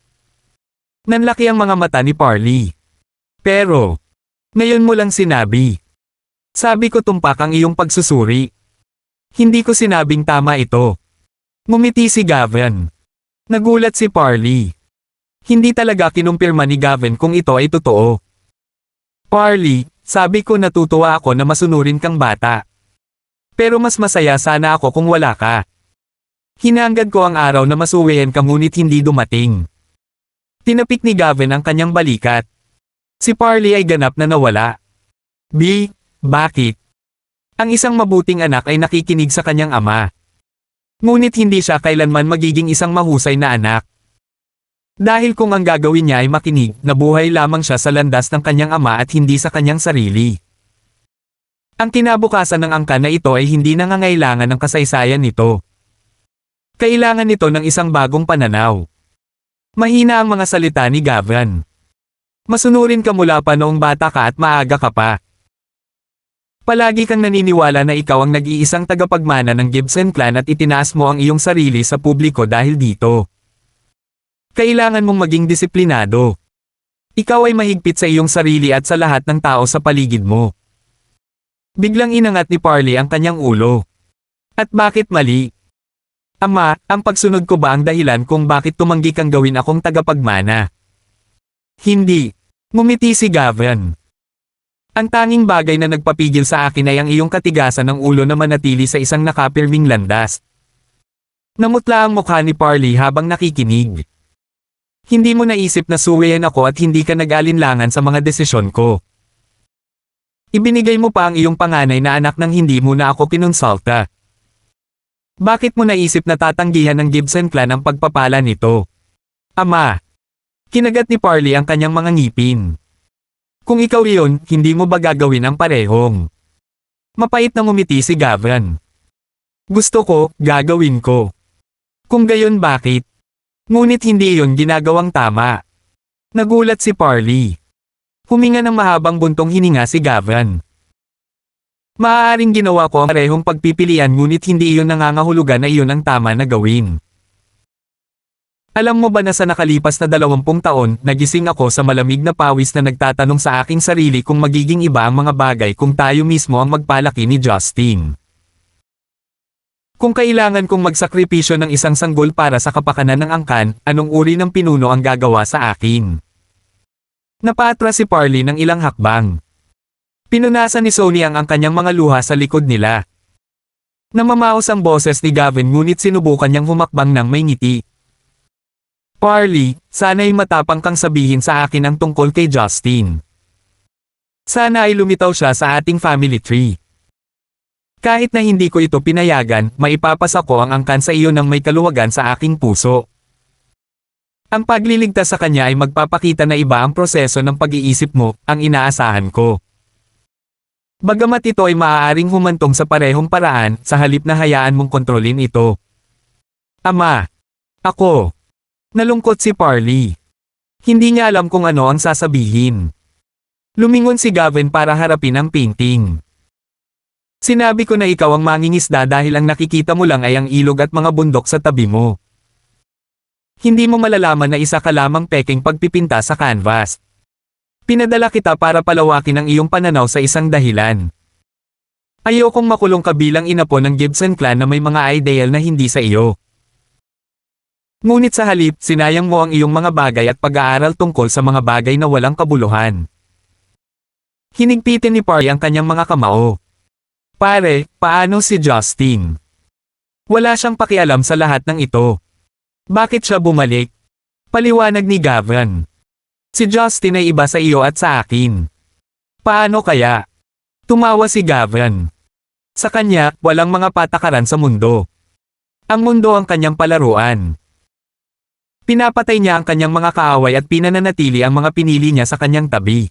Nanlaki ang mga mata ni Parley. Pero, ngayon mo lang sinabi. Sabi ko tumpak ang iyong pagsusuri. Hindi ko sinabing tama ito. Ngumiti si Gavin. Nagulat si Parley. Hindi talaga kinumpirma ni Gavin kung ito ay totoo. Parley, sabi ko natutuwa ako na masunurin kang bata. Pero mas masaya sana ako kung wala ka. Hinangad ko ang araw na masuwihan ka ngunit hindi dumating. Tinapik ni Gavin ang kanyang balikat. Si Parley ay ganap na nawala. Bakit? Ang isang mabuting anak ay nakikinig sa kanyang ama. Ngunit hindi siya kailanman magiging isang mahusay na anak. Dahil kung ang gagawin niya ay makinig, nabuhay lamang siya sa landas ng kanyang ama at hindi sa kanyang sarili. Ang kinabukasan ng angkan na ito ay hindi nangangailangan ng kasaysayan nito. Kailangan nito ng isang bagong pananaw. Mahina ang mga salita ni Gavin. Masunurin ka mula pa noong bata ka at maaga ka pa. Palagi kang naniniwala na ikaw ang nag-iisang tagapagmana ng Gibson clan at itinaas mo ang iyong sarili sa publiko dahil dito. Kailangan mong maging disiplinado. Ikaw ay mahigpit sa iyong sarili at sa lahat ng tao sa paligid mo. Biglang inangat ni Parley ang kanyang ulo. At bakit mali? Ama, ang pagsunod ko ba ang dahilan kung bakit tumanggi kang gawin akong tagapagmana? Hindi. Ngumiti si Gavin. Ang tanging bagay na nagpapigil sa akin ay ang iyong katigasan ng ulo na manatili sa isang nakapirming landas. Namutla ang mukha ni Parley habang nakikinig. Hindi mo naisip na suwihan ako at hindi ka nag-alinlangan sa mga desisyon ko. Ibinigay mo pa ang iyong panganay na anak nang hindi mo na ako kinonsulta. Bakit mo naisip na tatanggihan ng Gibson clan ang pagpapala nito? Ama. Kinagat ni Parley ang kanyang mga ngipin. Kung ikaw iyon, hindi mo ba gagawin ang parehong? Mapait na ngumiti si Gavin. Gusto ko, gagawin ko. Kung gayon bakit? Ngunit hindi iyon ginagawang tama. Nagulat si Parley. Huminga ng mahabang buntong hininga si Gavin. Maaaring ginawa ko ang parehong pagpipilian ngunit hindi iyon nangangahulugan na iyon ang tama na gawin. Alam mo ba na sa nakalipas na 20 taon, nagising ako sa malamig na pawis na nagtatanong sa aking sarili kung magiging iba ang mga bagay kung tayo mismo ang magpalaki ni Justin. Kung kailangan kong magsakripisyo ng isang sanggol para sa kapakanan ng angkan, anong uri ng pinuno ang gagawa sa akin? Napaatras si Parley ng ilang hakbang. Pinunasan ni Sony ang kanyang mga luha sa likod nila. Namamaos ang boses ni Gavin ngunit sinubukan niyang humakbang ng may ngiti. Parley, sana'y matapang kang sabihin sa akin ang tungkol kay Justin. Sana ay lumitaw siya sa ating family tree. Kahit na hindi ko ito pinayagan, maipapasa ko ang angkan sa iyo ng may kaluwagan sa aking puso. Ang pagliligtas sa kanya ay magpapakita na iba ang proseso ng pag-iisip mo, ang inaasahan ko. Bagamat ito ay maaaring humantong sa parehong paraan, sa halip na hayaan mong kontrolin ito. Ama. Ako. Nalungkot si Parley. Hindi niya alam kung ano ang sasabihin. Lumingon si Gavin para harapin ang painting. Sinabi ko na ikaw ang mangingisda dahil ang nakikita mo lang ay ang ilog at mga bundok sa tabi mo. Hindi mo malalaman na isa ka lamang peking pagpipinta sa canvas. Pinadala kita para palawakin ang iyong pananaw sa isang dahilan. Ayokong makulong ka bilang inapo ng Gibson clan na may mga ideal na hindi sa iyo. Ngunit sa halip, sinayang mo ang iyong mga bagay at pag-aaral tungkol sa mga bagay na walang kabuluhan. Hinigpitin ni Parley ang kanyang mga kamao. Pare, paano si Justin? Wala siyang pakialam sa lahat ng ito. Bakit siya bumalik? Paliwanag ni Gavin. Si Justin ay iba sa iyo at sa akin. Paano kaya? Tumawa si Gavin. Sa kanya, walang mga patakaran sa mundo. Ang mundo ang kanyang palaruan. Pinapatay niya ang kanyang mga kaaway at pinananatili ang mga pinili niya sa kanyang tabi.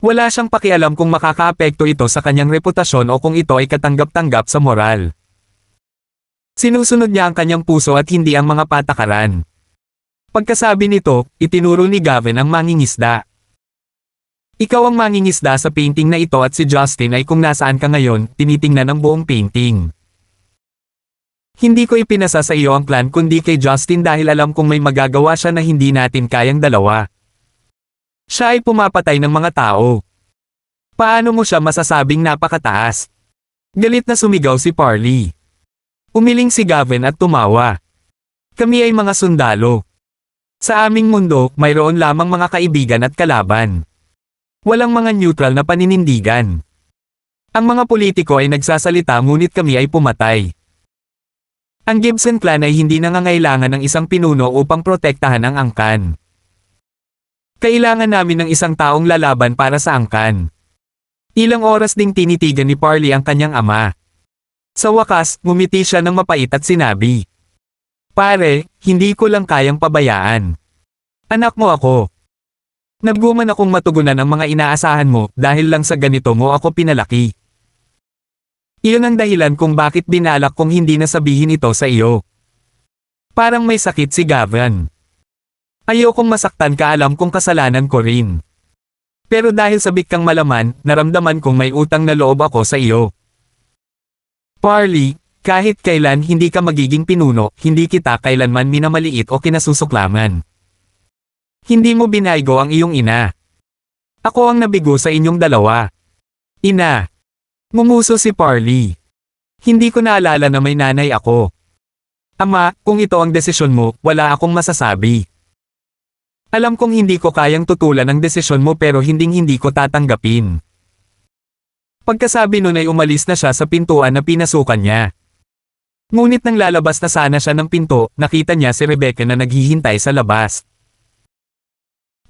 Wala siyang pakialam kung makakaapekto ito sa kanyang reputasyon o kung ito ay katanggap-tanggap sa moral. Sinusunod niya ang kanyang puso at hindi ang mga patakaran. Pagkasabi nito, itinuro ni Gavin ang mangingisda. Ikaw ang mangingisda sa painting na ito at si Justin ay kung nasaan ka ngayon, tinitingnan ang buong painting. Hindi ko ipinasa sa iyo ang plan kundi kay Justin dahil alam kong may magagawa siya na hindi natin kayang dalawa. Siya ay pumapatay ng mga tao. Paano mo siya masasabing napakataas? Galit na sumigaw si Parley. Umiling si Gavin at tumawa. Kami ay mga sundalo. Sa aming mundo, mayroon lamang mga kaibigan at kalaban. Walang mga neutral na paninindigan. Ang mga politiko ay nagsasalita ngunit kami ay pumatay. Ang Gibson clan ay hindi nangangailangan ng isang pinuno upang protektahan ang angkan. Kailangan namin ng isang taong lalaban para sa angkan. Ilang oras ding tinitigan ni Parley ang kanyang ama. Sa wakas, ngumiti siya ng mapait at sinabi. Pare, hindi ko lang kayang pabayaan. Anak mo ako. Nagguman akong matugunan ang mga inaasahan mo dahil lang sa ganito mo ako pinalaki. Iyon ang dahilan kung bakit binalak kong hindi nasabihin ito sa iyo. Parang may sakit si Gavin. Ayokong masaktan ka, alam kong kasalanan ko rin. Pero dahil sabik kang malaman, naramdaman kong may utang na loob ako sa iyo. Parley, kahit kailan hindi ka magiging pinuno, hindi kita kailanman minamaliit o kinasusuklaman. Hindi mo binaygo ang iyong ina. Ako ang nabigo sa inyong dalawa. Ina. Ngumuso si Parley. Hindi ko naalala na may nanay ako. Ama, kung ito ang desisyon mo, wala akong masasabi. Alam kong hindi ko kayang tutulan ang desisyon mo pero hindi ko tatanggapin. Pagkasabi nun ay umalis na siya sa pintuan na pinasukan niya. Ngunit nang lalabas na sana siya ng pinto, nakita niya si Rebecca na naghihintay sa labas.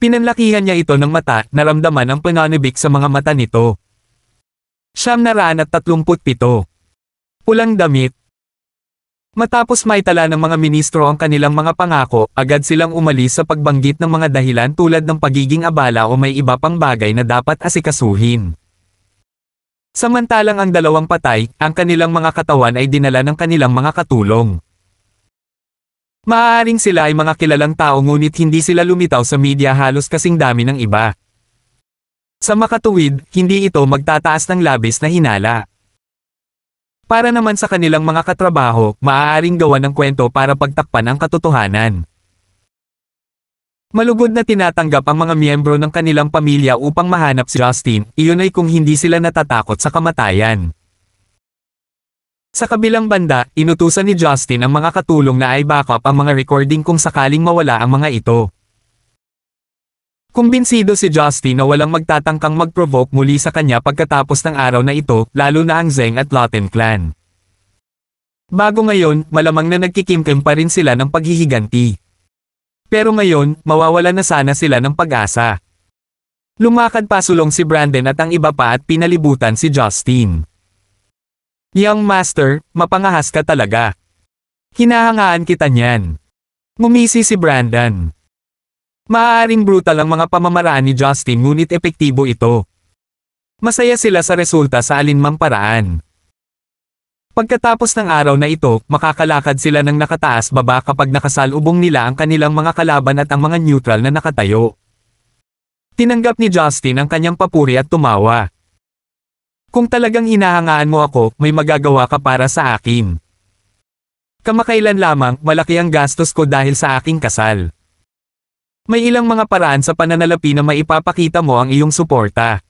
Pinanlakihan niya ito ng mata, naramdaman ang pananibik sa mga mata nito. 937. Pulang damit. Matapos maitala ng mga ministro ang kanilang mga pangako, agad silang umalis sa pagbanggit ng mga dahilan tulad ng pagiging abala o may iba pang bagay na dapat asikasuhin. Samantalang ang dalawang patay, ang kanilang mga katawan ay dinala ng kanilang mga katulong. Maaaring sila ay mga kilalang tao ngunit hindi sila lumitaw sa media halos kasing dami ng iba. Sa makatuwid, hindi ito magtataas ng labis na hinala. Para naman sa kanilang mga katrabaho, maaaring gawan ng kwento para pagtakpan ang katotohanan. Malugod na tinatanggap ang mga miyembro ng kanilang pamilya upang mahanap si Justin, iyon ay kung hindi sila natatakot sa kamatayan. Sa kabilang banda, inutusan ni Justin ang mga katulong na ay backup ang mga recording kung sakaling mawala ang mga ito. Kumbinsido si Justin na walang magtatangkang mag-provoke muli sa kanya pagkatapos ng araw na ito, lalo na ang Zeng at Lawton clan. Bago ngayon, malamang na nagkikimkim pa rin sila ng paghihiganti. Pero ngayon, mawawala na sana sila ng pag-asa. Lumakad pasulong si Brandon at ang iba pa at pinalibutan si Justin. Young Master, mapangahas ka talaga. Hinahangaan kita niyan. Ngumisi si Brandon. Maaaring brutal ang mga pamamaraan ni Justin ngunit epektibo ito. Masaya sila sa resulta sa alinmang paraan. Pagkatapos ng araw na ito, makakalakad sila ng nakataas baba kapag nakasalubong nila ang kanilang mga kalaban at ang mga neutral na nakatayo. Tinanggap ni Justin ang kanyang papuri at tumawa. Kung talagang hinahangaan mo ako, may magagawa ka para sa akin. Kamakailan lamang, malaki ang gastos ko dahil sa aking kasal. May ilang mga paraan sa pananalapi na maipapakita mo ang iyong suporta.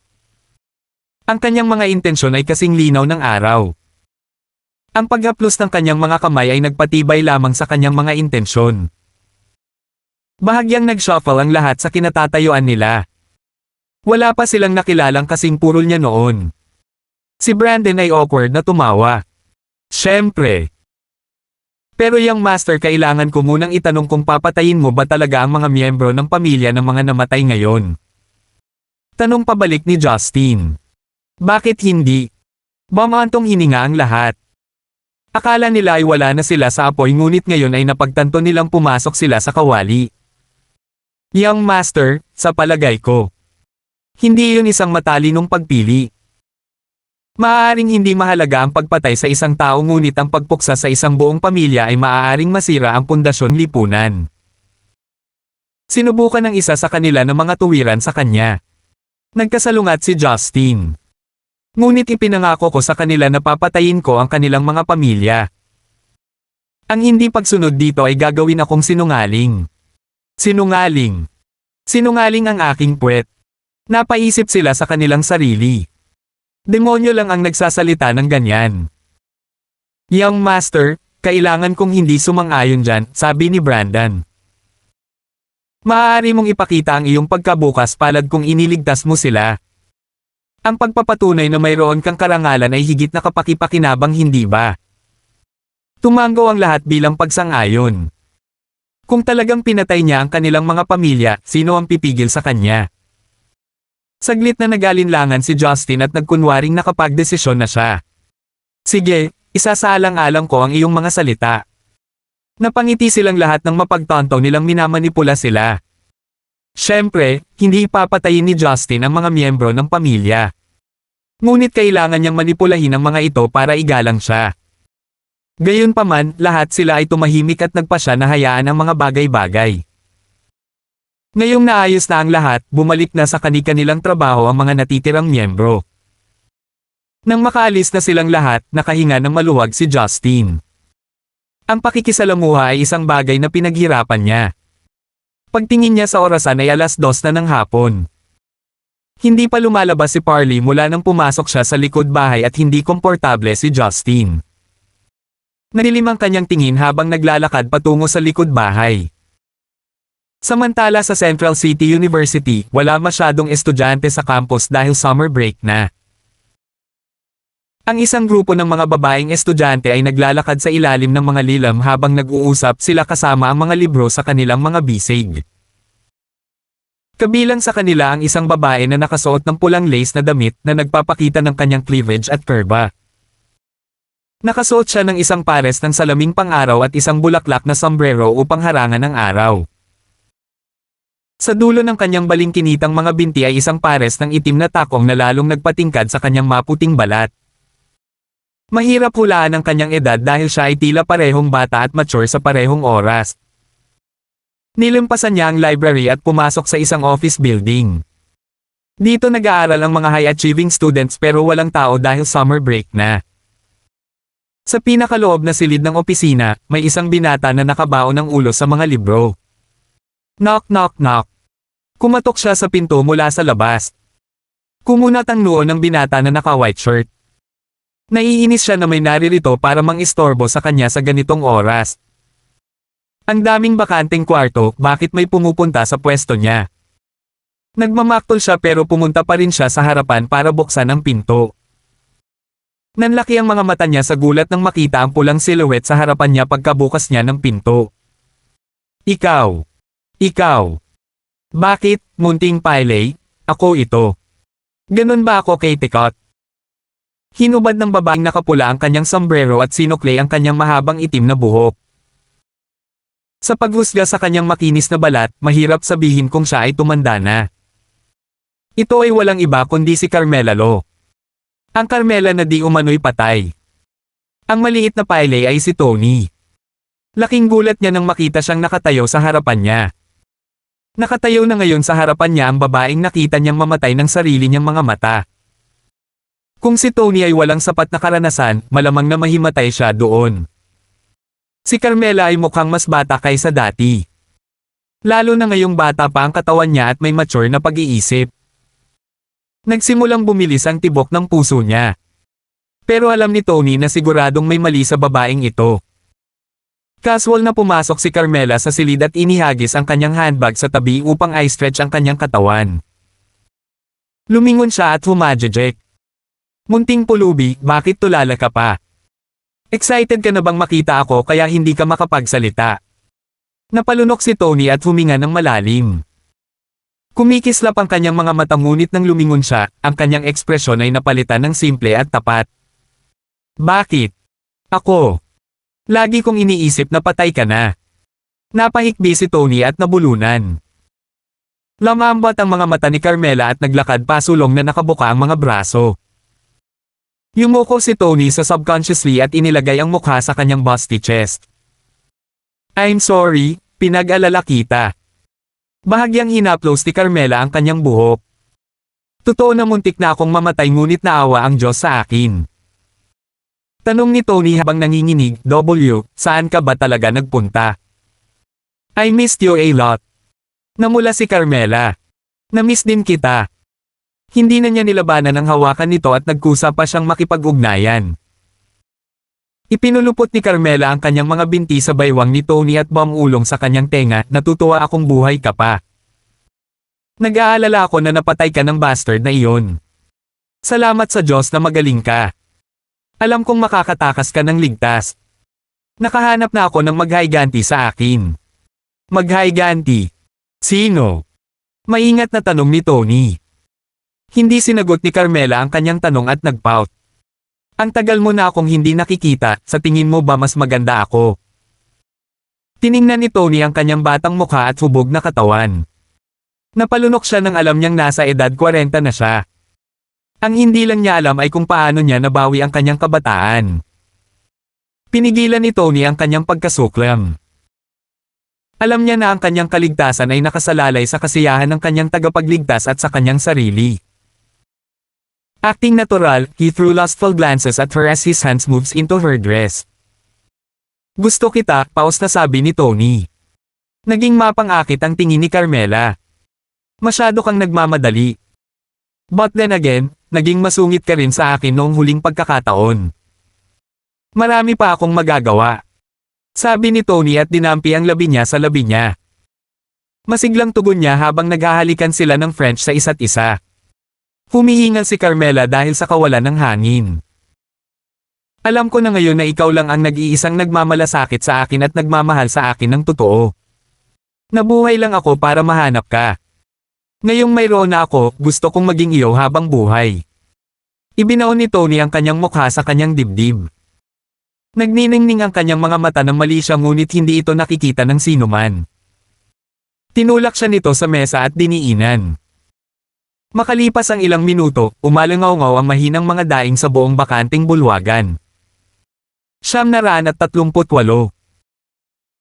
Ang kanyang mga intensyon ay kasing linaw ng araw. Ang paghaplos ng kanyang mga kamay ay nagpatibay lamang sa kanyang mga intensyon. Bahagyang nag-shuffle ang lahat sa kinatatayuan nila. Wala pa silang nakilalang kasing purol niya noon. Si Brandon ay awkward na tumawa. Siyempre. Pero young master, kailangan ko munang itanong kung papatayin mo ba talaga ang mga miyembro ng pamilya ng mga namatay ngayon. Tanong pabalik ni Justin. Bakit hindi? Bumantong hininga ang lahat. Akala nila ay wala na sila sa apoy, ngunit ngayon ay napagtanto nilang pumasok sila sa kawali. Young master, sa palagay ko, hindi iyon isang matalinong pagpili. Maaaring hindi mahalaga ang pagpatay sa isang tao, ngunit ang pagpuksa sa isang buong pamilya ay maaaring masira ang pundasyon lipunan. Sinubukan ng isa sa kanila ng mga tuwiran sa kanya. Nagkasalungat si Justin. Ngunit ipinangako ko sa kanila na papatayin ko ang kanilang mga pamilya. Ang hindi pagsunod dito ay gagawin akong sinungaling. Sinungaling. Sinungaling ang aking puwet. Napaisip sila sa kanilang sarili. Demonyo lang ang nagsasalita ng ganyan. Young master, kailangan kong hindi sumang-ayon dyan, sabi ni Brandon. Maaari mong ipakita ang iyong pagkabukas palad kung iniligtas mo sila. Ang pagpapatunay na mayroon kang karangalan ay higit na kapakipakinabang, hindi ba? Tumango ang lahat bilang pagsang-ayon. Kung talagang pinatay niya ang kanilang mga pamilya, sino ang pipigil sa kanya? Saglit na nag-alinlangan si Justin at nagkunwaring nakapagdesisyon na siya. Sige, isasaalang-alang ko ang iyong mga salita. Napangiti silang lahat ng mapagtanto nilang minamanipula sila. Siyempre, hindi ipapatayin ni Justin ang mga miyembro ng pamilya. Ngunit kailangan niyang manipulahin ang mga ito para igalang siya. Gayunpaman, lahat sila ay tumahimik at nagpasya na hayaan ang mga bagay-bagay. Ngayong naayos na ang lahat, bumalik na sa kani-kanilang trabaho ang mga natitirang miyembro. Nang makaalis na silang lahat, nakahinga ng maluwag si Justin. Ang pakikisalamuha ay isang bagay na pinaghirapan niya. Pagtingin niya sa orasan ay 2:00 na ng hapon. Hindi pa lumalabas si Parley mula nang pumasok siya sa likod bahay at hindi komportable si Justin. Nadilim ang kanyang tingin habang naglalakad patungo sa likod bahay. Samantala sa Central City University, wala masyadong estudyante sa campus dahil summer break na. Ang isang grupo ng mga babaeng estudyante ay naglalakad sa ilalim ng mga lilam habang nag-uusap sila kasama ang mga libro sa kanilang mga bisig. Kabilang sa kanila ang isang babae na nakasuot ng pulang lace na damit na nagpapakita ng kanyang cleavage at curva. Nakasuot siya ng isang pares ng salaming pang-araw at isang bulaklak na sombrero upang harangan ang araw. Sa dulo ng kanyang balingkinitang mga binti ay isang pares ng itim na takong na lalong nagpatingkad sa kanyang maputing balat. Mahirap hulaan ang kanyang edad dahil siya ay tila parehong bata at mature sa parehong oras. Nilampasan niya ang library at pumasok sa isang office building. Dito nag-aaral ang mga high-achieving students pero walang tao dahil summer break na. Sa pinakaloob na silid ng opisina, may isang binata na nakabaon ng ulo sa mga libro. Knock knock knock. Kumatok siya sa pinto mula sa labas. Kumunat ang noo ng binata na naka-white shirt. Naiinis siya na may naririto para mang-istorbo sa kanya sa ganitong oras. Ang daming bakanteng kwarto, bakit may pumupunta sa pwesto niya? Nagmamaktol siya pero pumunta pa rin siya sa harapan para buksan ang pinto. Nanlaki ang mga mata niya sa gulat nang makita ang pulang silhouette sa harapan niya pagkabukas niya ng pinto. Ikaw. Ikaw. Bakit, munting Piley? Ako ito. Ganun ba ako, Katekot? Hinubad ng babaeng nakapula ang kanyang sombrero at sinukli ang kanyang mahabang itim na buhok. Sa paghusga sa kanyang makinis na balat, mahirap sabihin kung siya ay tumanda na. Ito ay walang iba kundi si Carmela Lo. Ang Carmela na di umano'y patay. Ang maliit na Piley ay si Tony. Laking gulat niya nang makita siyang nakatayo sa harapan niya. Nakatayo na ngayon sa harapan niya ang babaeng nakita niyang mamatay ng sarili niyang mga mata. Kung si Tony ay walang sapat na karanasan, malamang na mahimatay siya doon. Si Carmela ay mukhang mas bata kaysa dati. Lalo na ngayong bata pa ang katawan niya at may mature na pag-iisip. Nagsimulang bumilis ang tibok ng puso niya. Pero alam ni Tony na siguradong may mali sa babaeng ito. Casual na pumasok si Carmela sa silid at inihagis ang kanyang handbag sa tabi upang i-stretch ang kanyang katawan. Lumingon siya at humajejek. Munting pulubi, bakit tulala ka pa? Excited ka na bang makita ako kaya hindi ka makapagsalita? Napalunok si Tony at huminga ng malalim. Kumikislap ang kanyang mga mata ngunit nang lumingon siya, ang kanyang ekspresyon ay napalitan ng simple at tapat. Bakit? Ako. Lagi kong iniisip na patay ka na. Napahikbi si Tony at nabulunan. Lamambat ang mga mata ni Carmela at naglakad pasulong na nakabuka ang mga braso. Yumuko si Tony sa subconsciously at inilagay ang mukha sa kanyang busty chest. I'm sorry, pinag-alala kita. Bahagyang hinaplos ni Carmela ang kanyang buhok. Totoo na muntik na akong mamatay ngunit naawa ang Diyos sa akin. Tanong ni Tony habang nanginginig, W, saan ka ba talaga nagpunta? I missed you a lot. Namula si Carmela. Na-miss din kita. Hindi na niya nilabanan ang hawakan nito at nagkusa pa siyang makipag-ugnayan. Ipinulupot ni Carmela ang kanyang mga binti sa baywang ni Tony at bumulong sa kanyang tenga, natutuwa akong buhay ka pa. Nag-aalala ako na napatay ka ng bastard na iyon. Salamat sa Diyos na magaling ka. Alam kong makakatakas ka ng ligtas. Nakahanap na ako ng maghayganti sa akin. Maghayganti? Sino? Maingat na tanong ni Tony. Hindi sinagot ni Carmela ang kanyang tanong at nagpout. Ang tagal mo na akong hindi nakikita, sa tingin mo ba mas maganda ako? Tiningnan ni Tony ang kanyang batang mukha at hubog na katawan. Napalunok siya nang alam niyang nasa edad 40 na siya. Ang hindi lang niya alam ay kung paano niya nabawi ang kanyang kabataan. Pinigilan ni Tony ang kanyang pagkasuklam. Alam niya na ang kanyang kaligtasan ay nakasalalay sa kasiyahan ng kanyang tagapagligtas at sa kanyang sarili. Acting natural, he threw lustful glances at her as his hands moves into her dress. Gusto kita, paus na sabi ni Tony. Naging mapang-akit ang tingin ni Carmela. Masyado kang nagmamadali. But then again, naging masungit ka rin sa akin noong huling pagkakataon. Marami pa akong magagawa. Sabi ni Tony at dinampi ang labi niya sa labi niya. Masiglang tugon niya habang naghahalikan sila ng French sa isa't isa. Humihingal si Carmela dahil sa kawalan ng hangin. Alam ko na ngayon na ikaw lang ang nag-iisang nagmamalasakit sa akin at nagmamahal sa akin ng totoo. Nabuhay lang ako para mahanap ka. Ngayong mayroon na ako, gusto kong maging iyo habang buhay. Ibinaon ni Tony ang kanyang mukha sa kanyang dibdib. Nagniningning ang kanyang mga mata ng mali siya ngunit hindi ito nakikita ng sinuman. Tinulak siya nito sa mesa at diniinan. Makalipas ang ilang minuto, umalangaw-ngaw ang mahinang mga daing sa buong bakanting bulwagan. 938.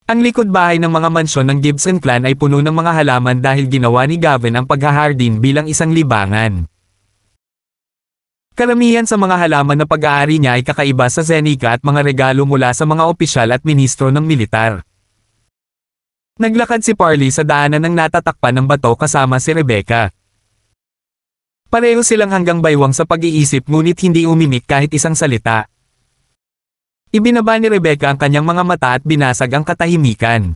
Ang likod bahay ng mga mansyon ng Gibson clan ay puno ng mga halaman dahil ginawa ni Gavin ang paghahardin bilang isang libangan. Karamihan sa mga halaman na pag-aari niya ay kakaiba sa Zenica at mga regalo mula sa mga opisyal at ministro ng militar. Naglakad si Parley sa daanan ng natatakpan ng bato kasama si Rebecca. Pareho silang hanggang baywang sa pag-iisip ngunit hindi umimik kahit isang salita. Ibinaba ni Rebecca ang kanyang mga mata at binasag ang katahimikan.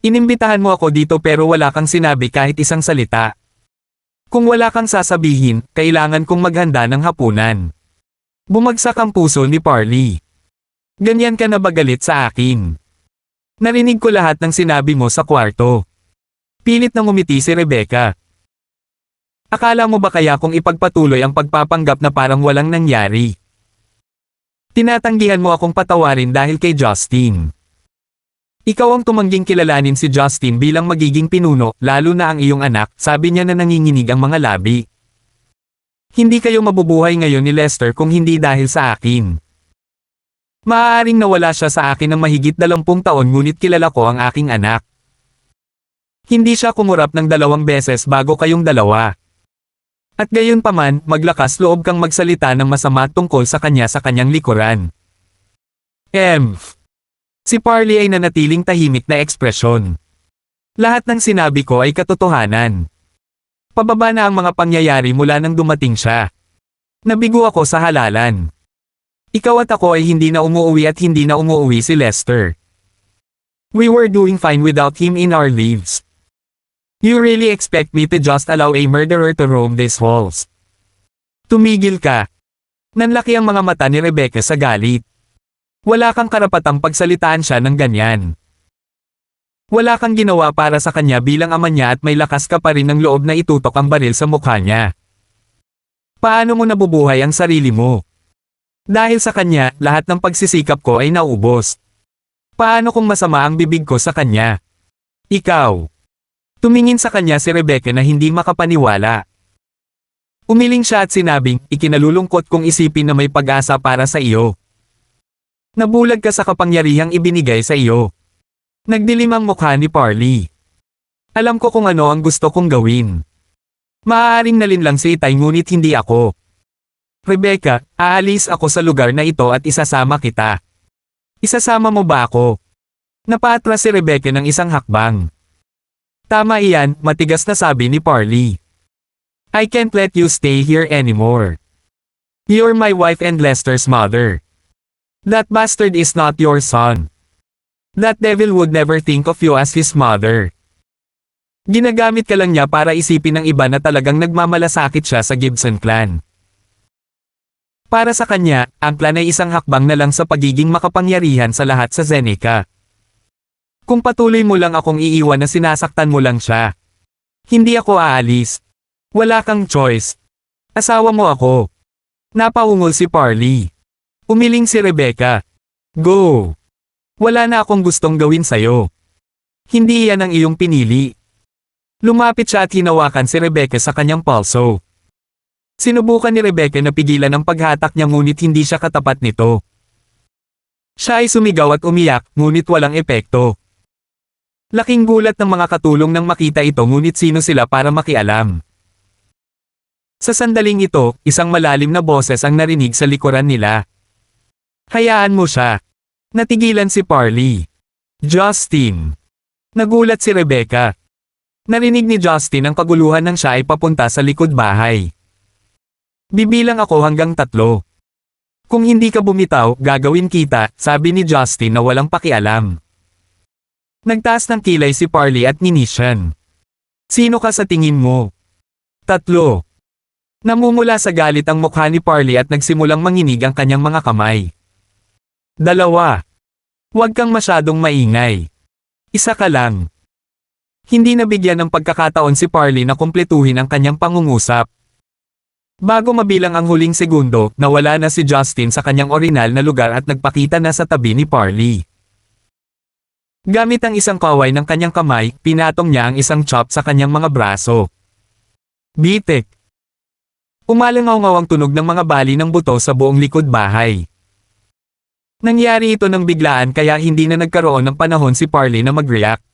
Inimbitahan mo ako dito pero wala kang sinabi kahit isang salita. Kung wala kang sasabihin, kailangan kong maghanda ng hapunan. Bumagsak ang puso ni Parley. Ganyan ka na ba galit sa akin? Narinig ko lahat ng sinabi mo sa kwarto. Pilit na ngumiti si Rebecca. Akala mo ba kaya kung ipagpatuloy ang pagpapanggap na parang walang nangyari? Tinatanggihan mo akong patawarin dahil kay Justin. Ikaw ang tumangging kilalanin si Justin bilang magiging pinuno, lalo na ang iyong anak, sabi niya na nanginginig ang mga labi. Hindi kayo mabubuhay ngayon ni Lester kung hindi dahil sa akin. Maaaring nawala siya sa akin ng mahigit 20 taon ngunit kilala ko ang aking anak. Hindi siya kumurap ng 2 beses bago kayong dalawa. At gayon paman, maglakas loob kang magsalita ng masama tungkol sa kanyang likuran. Si Parley ay nanatiling tahimik na ekspresyon. Lahat ng sinabi ko ay katotohanan. Pababa na ang mga pangyayari mula nang dumating siya. Nabigo ako sa halalan. Ikaw at ako ay hindi na umuuwi at hindi na umuuwi si Lester. We were doing fine without him in our lives. You really expect me to just allow a murderer to roam these halls? Tumigil ka. Nanlaki ang mga mata ni Rebecca sa galit. Wala kang karapatang pagsalitaan siya ng ganyan. Wala kang ginawa para sa kanya bilang ama niya at may lakas ka pa rin ng loob na itutok ang baril sa mukha niya. Paano mo nabubuhay ang sarili mo? Dahil sa kanya, lahat ng pagsisikap ko ay naubos. Paano kung masama ang bibig ko sa kanya? Ikaw. Tumingin sa kanya si Rebecca na hindi makapaniwala. Umiling siya at sinabing, ikinalulungkot kong isipin na may pag-asa para sa iyo. Nabulag ka sa kapangyarihang ibinigay sa iyo. Nagdilim ang mukha ni Parley. Alam ko kung ano ang gusto kong gawin. Maaaring nalinlang si Itay ngunit hindi ako. Rebecca, aalis ako sa lugar na ito at isasama kita. Isasama mo ba ako? Napaatras si Rebecca ng isang hakbang. Tama iyan, matigas na sabi ni Parley. I can't let you stay here anymore. You're my wife and Lester's mother. That bastard is not your son. That devil would never think of you as his mother. Ginagamit ka lang niya para isipin ng iba na talagang nagmamalasakit siya sa Gibson clan. Para sa kanya, ang clan ay isang hakbang na lang sa pagiging makapangyarihan sa lahat sa Zeneca. Kung patuloy mo lang akong iiwan na sinasaktan mo lang siya. Hindi ako aalis. Wala kang choice. Asawa mo ako. Napaungol si Parley. Umiling si Rebecca. Go! Wala na akong gustong gawin sa'yo. Hindi iyan ang iyong pinili. Lumapit siya at hinawakan si Rebecca sa kanyang palso. Sinubukan ni Rebecca na pigilan ang paghatak niya ngunit hindi siya katapat nito. Siya ay sumigaw at umiyak, ngunit walang epekto. Laking gulat ng mga katulong nang makita ito ngunit sino sila para makialam. Sa sandaling ito, isang malalim na boses ang narinig sa likuran nila. Hayaan mo siya. Natigilan si Parley. Justin. Nagulat si Rebecca. Narinig ni Justin ang kaguluhan nang siya ay papunta sa likod bahay. Bibilang ako hanggang 3. Kung hindi ka bumitaw, gagawin kita, sabi ni Justin na walang pakialam. Nagtaas ng kilay si Parley at ninisyan. Sino ka sa tingin mo? 3. Namumula sa galit ang mukha ni Parley at nagsimulang manginig ang kanyang mga kamay. 2. Huwag kang masyadong maingay. 1 ka lang. Hindi nabigyan ng pagkakataon si Parley na kumpletuhin ang kanyang pangungusap. Bago mabilang ang huling segundo, nawala na si Justin sa kanyang orinal na lugar at nagpakita na sa tabi ni Parley. Gamit ang isang kaway ng kanyang kamay, pinatong niya ang isang chop sa kanyang mga braso. Bitik. Umalangaw-ngaw ang tunog ng mga bali ng buto sa buong likod bahay. Nangyari ito ng biglaan kaya hindi na nagkaroon ng panahon si Parley na mag-react.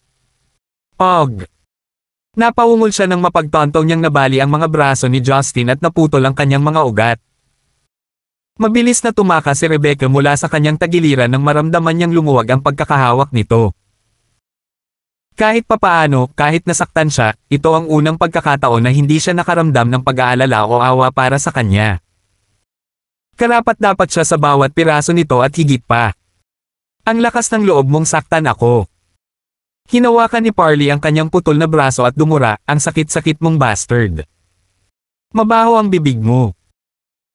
Og. Napaungol siya nang mapagtantong niyang nabali ang mga braso ni Justin at naputol ang kanyang mga ugat. Mabilis na tumakas si Rebecca mula sa kanyang tagiliran nang maramdaman niyang lumuwag ang pagkakahawak nito. Kahit papaano, kahit nasaktan siya, ito ang unang pagkakataon na hindi siya nakaramdam ng pag-aalala o awa para sa kanya. Karapat-dapat siya sa bawat piraso nito at higit pa. Ang lakas ng loob mong saktan ako. Hinawakan ni Parley ang kanyang putol na braso at dumura, ang sakit-sakit mong bastard. Mabaho ang bibig mo.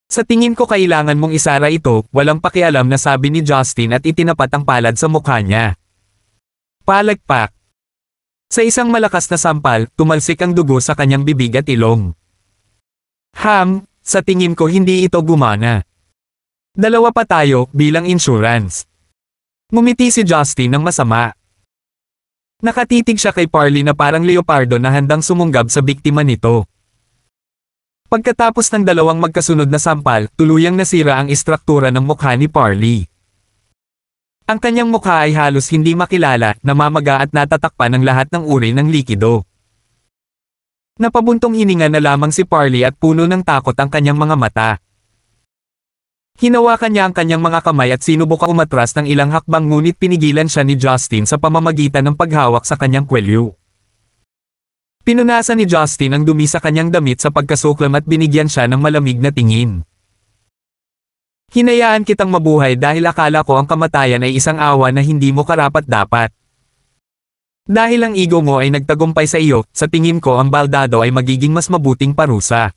Sa tingin ko kailangan mong isara ito, walang pakialam na sabi ni Justin at itinapat ang palad sa mukha niya. Palagpak. Sa isang malakas na sampal, tumalsik ang dugo sa kanyang bibig at ilong. Sa tingin ko hindi ito gumana. 2 pa tayo, bilang insurance. Ngumiti si Justin ng masama. Nakatitig siya kay Parley na parang leopardo na handang sumunggab sa biktima nito. Pagkatapos ng 2 magkasunod na sampal, tuluyang nasira ang istruktura ng mukha ni Parley. Ang kanyang mukha ay halos hindi makilala, namamaga at natatakpan ng lahat ng uri ng likido. Napabuntong hininga na lamang si Parley at puno ng takot ang kanyang mga mata. Hinawakan niya ang kanyang mga kamay at sinubukang umatras ng ilang hakbang ngunit pinigilan siya ni Justin sa pamamagitan ng paghawak sa kanyang kwelyo. Pinunasan ni Justin ang dumi sa kanyang damit sa pagkasuklam at binigyan siya ng malamig na tingin. Hinayaan kitang mabuhay dahil akala ko ang kamatayan ay isang awa na hindi mo karapat-dapat. Dahil ang ego mo ay nagtagumpay sa iyo, sa tingin ko ang baldado ay magiging mas mabuting parusa.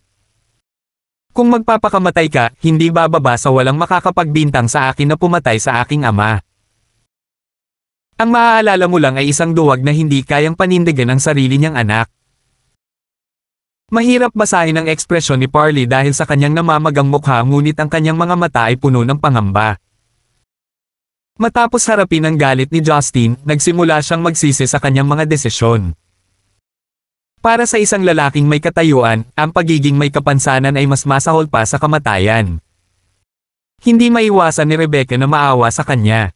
Kung magpapakamatay ka, hindi bababa sa walang makakapagbintang sa akin na pumatay sa aking ama. Ang maaalala mo lang ay isang duwag na hindi kayang panindigan ang sarili niyang anak. Mahirap basahin ang ekspresyon ni Parley dahil sa kanyang namamagang mukha ngunit ang kanyang mga mata ay puno ng pangamba. Matapos harapin ang galit ni Justin, nagsimula siyang magsisi sa kanyang mga desisyon. Para sa isang lalaking may katayuan, ang pagiging may kapansanan ay mas masahol pa sa kamatayan. Hindi maiwasan ni Rebecca na maawa sa kanya.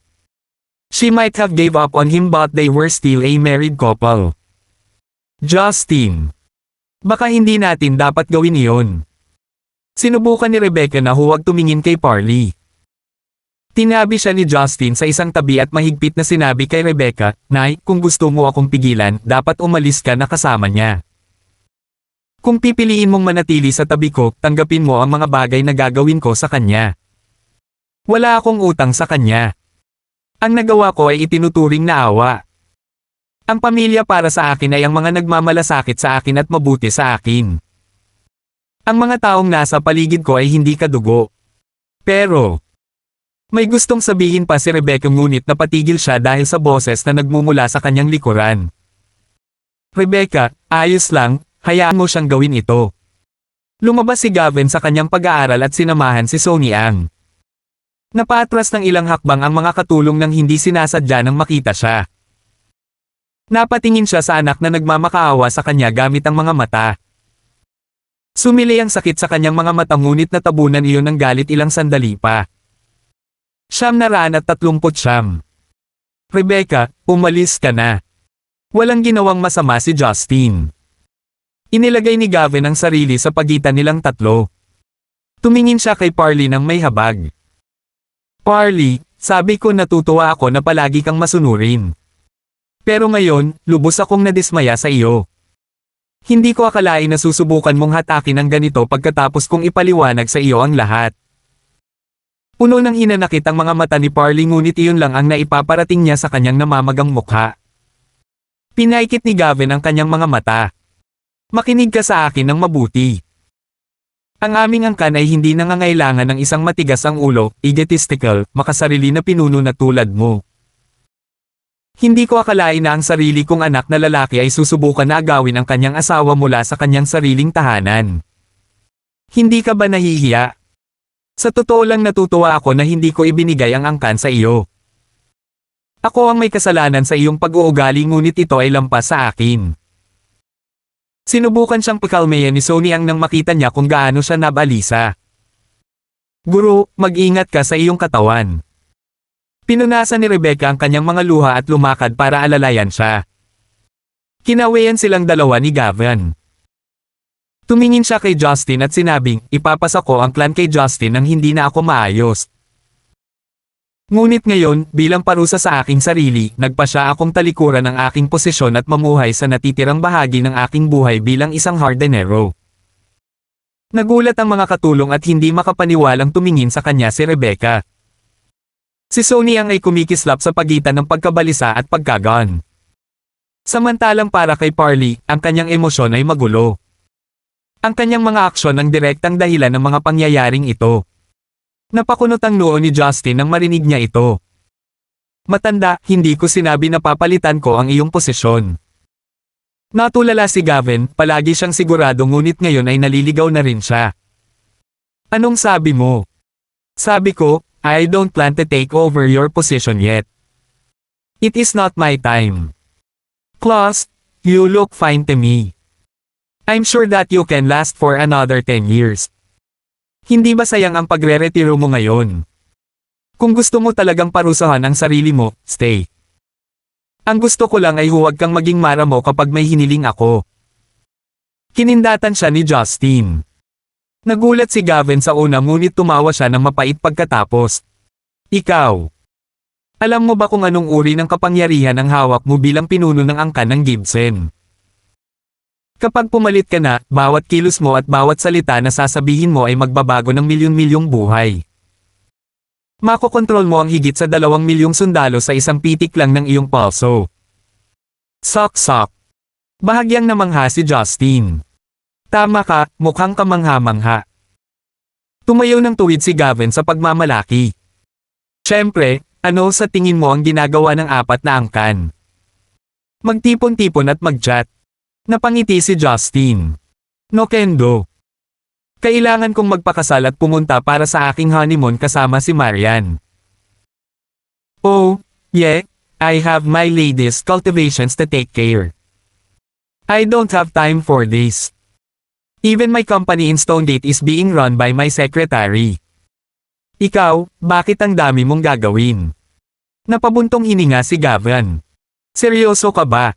She might have gave up on him but they were still a married couple. Justin. Baka hindi natin dapat gawin iyon. Sinubukan ni Rebecca na huwag tumingin kay Parley. Tinabi siya ni Justin sa isang tabi at mahigpit na sinabi kay Rebecca, "Nay, kung gusto mo akong pigilan, dapat umalis ka na kasama niya. Kung pipiliin mong manatili sa tabi ko, tanggapin mo ang mga bagay na gagawin ko sa kanya. Wala akong utang sa kanya. Ang nagawa ko ay itinuturing na awa. Ang pamilya para sa akin ay ang mga nagmamalasakit sa akin at mabuti sa akin. Ang mga taong nasa paligid ko ay hindi kadugo." Pero, may gustong sabihin pa si Rebecca ngunit napatigil siya dahil sa boses na nagmumula sa kanyang likuran. "Rebecca, ayos lang, hayaan mo siyang gawin ito." Lumabas si Gavin sa kanyang pag-aaral at sinamahan si Sonny Ang. Napaatras ng ilang hakbang ang mga katulong nang hindi sinasadya nang makita siya. Napatingin siya sa anak na nagmamakaawa sa kanya gamit ang mga mata. Sumili ang sakit sa kanyang mga mata ngunit natabunan iyon ng galit ilang sandali pa. 939. "Rebecca, umalis ka na. Walang ginawang masama si Justin." Inilagay ni Gavin ang sarili sa pagitan nilang tatlo. Tumingin siya kay Parley nang may habag. "Parley, sabi ko natutuwa ako na palagi kang masunurin. Pero ngayon, lubos akong nadismaya sa iyo. Hindi ko akalain na susubukan mong hatakin ang ganito pagkatapos kong ipaliwanag sa iyo ang lahat." Puno ng hinanakit ang mga mata ni Parley ngunit iyon lang ang naipaparating niya sa kanyang namamagang mukha. Pinaikit ni Gavin ang kanyang mga mata. "Makinig ka sa akin ng mabuti. Ang aming angkan ay hindi nangangailangan ng isang matigas ang ulo, egotistical, makasarili na pinuno na tulad mo. Hindi ko akalain na ang sarili kong anak na lalaki ay susubukan na agawin ang kanyang asawa mula sa kanyang sariling tahanan. Hindi ka ba nahihiya? Sa totoo lang natutuwa ako na hindi ko ibinigay ang angkan sa iyo. Ako ang may kasalanan sa iyong pag-uugali ngunit ito ay lampas sa akin." Sinubukan siyang pakalmayan ni Sonny Ang nang makita niya kung gaano siya nabalisa. "Guro, mag-ingat ka sa iyong katawan." Pinunasan ni Rebecca ang kanyang mga luha at lumakad para alalayan siya. Kinawayan silang dalawa ni Gavin. Tumingin siya kay Justin at sinabing, "Ipapasa ko ang plan kay Justin nang hindi na ako maayos. Ngunit ngayon, bilang parusa sa aking sarili, nagpasya akong talikuran ang aking posisyon at mamuhay sa natitirang bahagi ng aking buhay bilang isang hardinero." Nagulat ang mga katulong at hindi makapaniwalang tumingin sa kanya si Rebecca. Si Sonny Ang ay kumikislap sa pagitan ng pagkabalisa at pagkagan. Samantalang para kay Parley, ang kanyang emosyon ay magulo. Ang kanyang mga aksyon ang direktang dahilan ng mga pangyayaring ito. Napakunot ang noo ni Justin nang marinig niya ito. "Matanda, hindi ko sinabi na papalitan ko ang iyong posisyon." Natulala si Gavin, palagi siyang sigurado ngunit ngayon ay naliligaw na rin siya. "Anong sabi mo?" "Sabi ko, I don't plan to take over your position yet. It is not my time. Plus, you look fine to me. I'm sure that you can last for another 10 years. Hindi ba sayang ang pagre-retiro mo ngayon? Kung gusto mo talagang parusahan ang sarili mo, stay. Ang gusto ko lang ay huwag kang maging maramo kapag may hiniling ako." Kinindatan siya ni Justin. Nagulat si Gavin sa una ngunit tumawa siya ng mapait pagkatapos. "Ikaw. Alam mo ba kung anong uri ng kapangyarihan ang hawak mo bilang pinuno ng angkan ng Gibson? Kapag pumalit ka na, bawat kilos mo at bawat salita na sasabihin mo ay magbabago ng milyon-milyong buhay. Makokontrol mo ang higit sa 2 milyong sundalo sa isang pitik lang ng iyong pulso. Sok-sok. Bahagyang namangha si Justin. Tama ka, mukhang kamangha-mangha. Tumayo ng tuwid si Gavin sa pagmamalaki. Siyempre, ano sa tingin mo ang ginagawa ng 4 na angkan? Magtipon-tipon at mag-chat. Napangiti si Justin. No kendo. Kailangan kong magpakasal at pumunta para sa aking honeymoon kasama si Marian. Oh, yeah, I have my lady's cultivations to take care. I don't have time for this. Even my company in Stonegate is being run by my secretary. Ikaw, bakit ang dami mong gagawin? Napabuntong hininga si Gavin. Seryoso ka ba?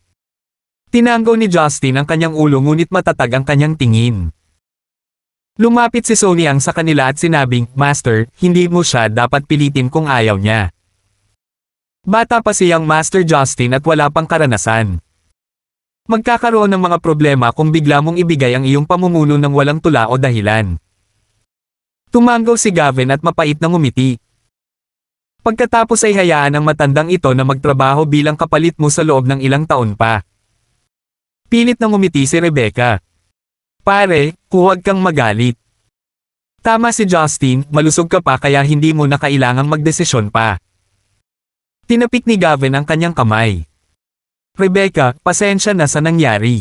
Tinanggo ni Justin ang kanyang ulo ngunit matatag ang kanyang tingin. Lumapit si Soniang sa kanila at sinabing, Master, hindi mo siya dapat pilitin kung ayaw niya. Bata pa siyang Master Justin at wala pang karanasan. Magkakaroon ng mga problema kung bigla mong ibigay ang iyong pamumuno ng walang tula o dahilan. Tumanggo si Gavin at mapait na ngumiti. Pagkatapos ay hayaan ang matandang ito na magtrabaho bilang kapalit mo sa loob ng ilang taon pa. Pilit na ngumiti si Rebecca. Pare, huwag kang magalit. Tama si Justin, malusog ka pa kaya hindi mo na kailangang magdesisyon pa. Tinapik ni Gavin ang kanyang kamay. Rebecca, pasensya na sa nangyari.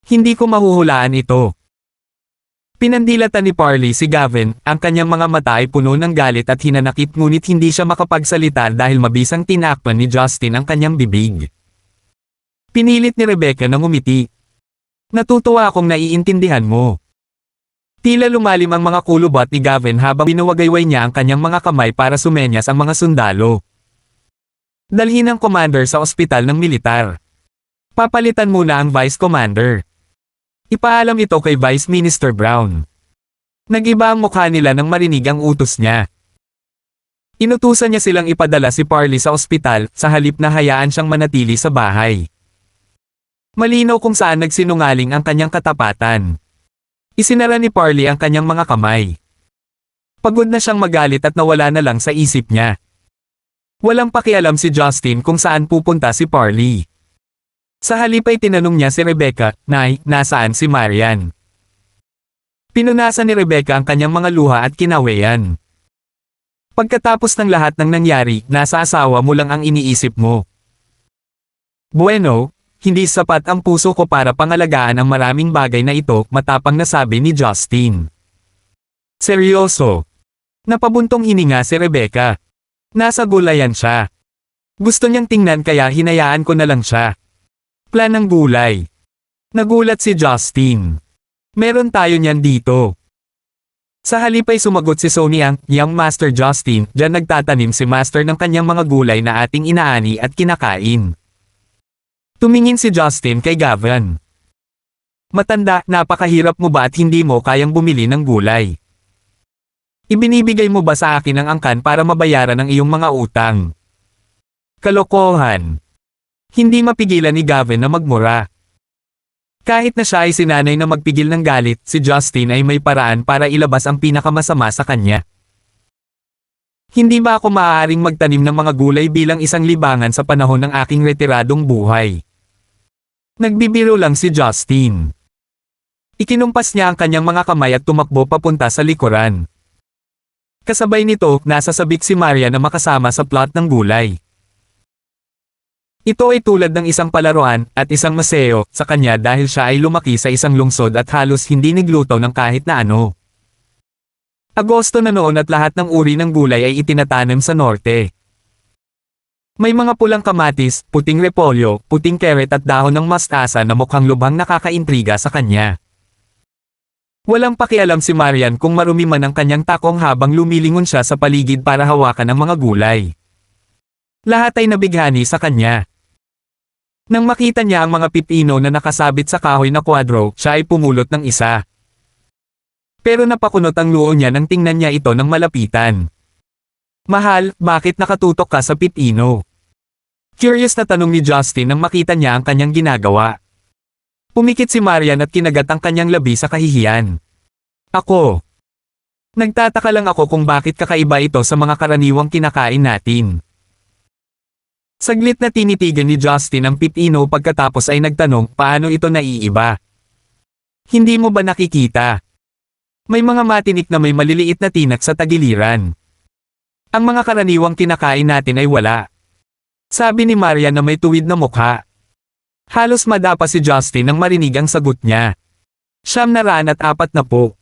Hindi ko mahuhulaan ito. Pinandilatan ni Parley si Gavin, ang kanyang mga mata ay puno ng galit at hinanakit ngunit hindi siya makapagsalita dahil mabisang tinakpan ni Justin ang kanyang bibig. Pinilit ni Rebecca na ngumiti. Natutuwa akong naiintindihan mo. Tila lumalim ang mga kulubot ni Gavin habang binuwagayway niya ang kanyang mga kamay para sumenyas ang mga sundalo. Dalhin ang commander sa ospital ng militar. Papalitan muna ang vice commander. Ipaalam ito kay Vice Minister Brown. Nag-iba ang mukha nila nang marinig ang utos niya. Inutusan niya silang ipadala si Parley sa ospital, sa halip na hayaan siyang manatili sa bahay. Malinaw kung saan nagsinungaling ang kanyang katapatan. Isinara ni Parley ang kanyang mga kamay. Pagod na siyang magalit at nawala na lang sa isip niya. Walang pakialam si Justin kung saan pupunta si Parley. Sa halip ay tinanong niya si Rebecca, Nay, nasaan si Marian? Pinunasan ni Rebecca ang kanyang mga luha at kinaweyan. Pagkatapos ng lahat ng nangyari, nasa asawa mo lang ang iniisip mo. Bueno, hindi sapat ang puso ko para pangalagaan ang maraming bagay na ito, matapang na sabi ni Justin. Seryoso. Napabuntong hininga si Rebecca. Nasa gulayan siya. Gusto niyang tingnan kaya hinayaan ko na lang siya. Plan ng gulay. Nagulat si Justin. Meron tayo niyan dito. Sa halip ay sumagot si Sonia, Young Master Justin, diyan nagtatanim si Master ng kanyang mga gulay na ating inaani at kinakain. Tumingin si Justin kay Gavin. Matanda, napakahirap mo ba at hindi mo kayang bumili ng gulay? Ibinibigay mo ba sa akin ang angkan para mabayaran ang iyong mga utang? Kalokohan. Hindi mapigilan ni Gavin na magmura. Kahit na siya ay sinanay na magpigil ng galit, si Justin ay may paraan para ilabas ang pinakamasama sa kanya. Hindi ba ako maaaring magtanim ng mga gulay bilang isang libangan sa panahon ng aking retiradong buhay? Nagbibiro lang si Justin. Ikinumpas niya ang kanyang mga kamay at tumakbo papunta sa likuran. Kasabay nito, nasasabik si Maria na makasama sa plot ng gulay. Ito ay tulad ng isang palaruan at isang maseo sa kanya dahil siya ay lumaki sa isang lungsod at halos hindi nagluto ng kahit na ano. Agosto na noon at lahat ng uri ng gulay ay itinatanim sa norte. May mga pulang kamatis, puting repolyo, puting carrot at dahon ng mustasa na mukhang lubhang nakakaintriga sa kanya. Walang pakialam si Marian kung marumi man ang kanyang takong habang lumilingon siya sa paligid para hawakan ang mga gulay. Lahat ay nabighani sa kanya. Nang makita niya ang mga pipino na nakasabit sa kahoy na kwadro, siya ay pumulot ng isa. Pero napakunot ang luho niya nang tingnan niya ito ng malapitan. Mahal, bakit nakatutok ka sa pipino? Curious na tanong ni Justin nang makita niya ang kanyang ginagawa. Pumikit si Marian at kinagat ang kanyang labi sa kahihiyan. Ako. Nagtataka lang ako kung bakit kakaiba ito sa mga karaniwang kinakain natin. Saglit na tinitigan ni Justin ang pipino pagkatapos ay nagtanong paano ito naiiba. Hindi mo ba nakikita? May mga matinik na may maliliit na tinak sa tagiliran. Ang mga karaniwang kinakain natin ay wala. Sabi ni Marian na may tuwid na mukha. Halos madapa si Justin nang marinig ang sagot niya. 94.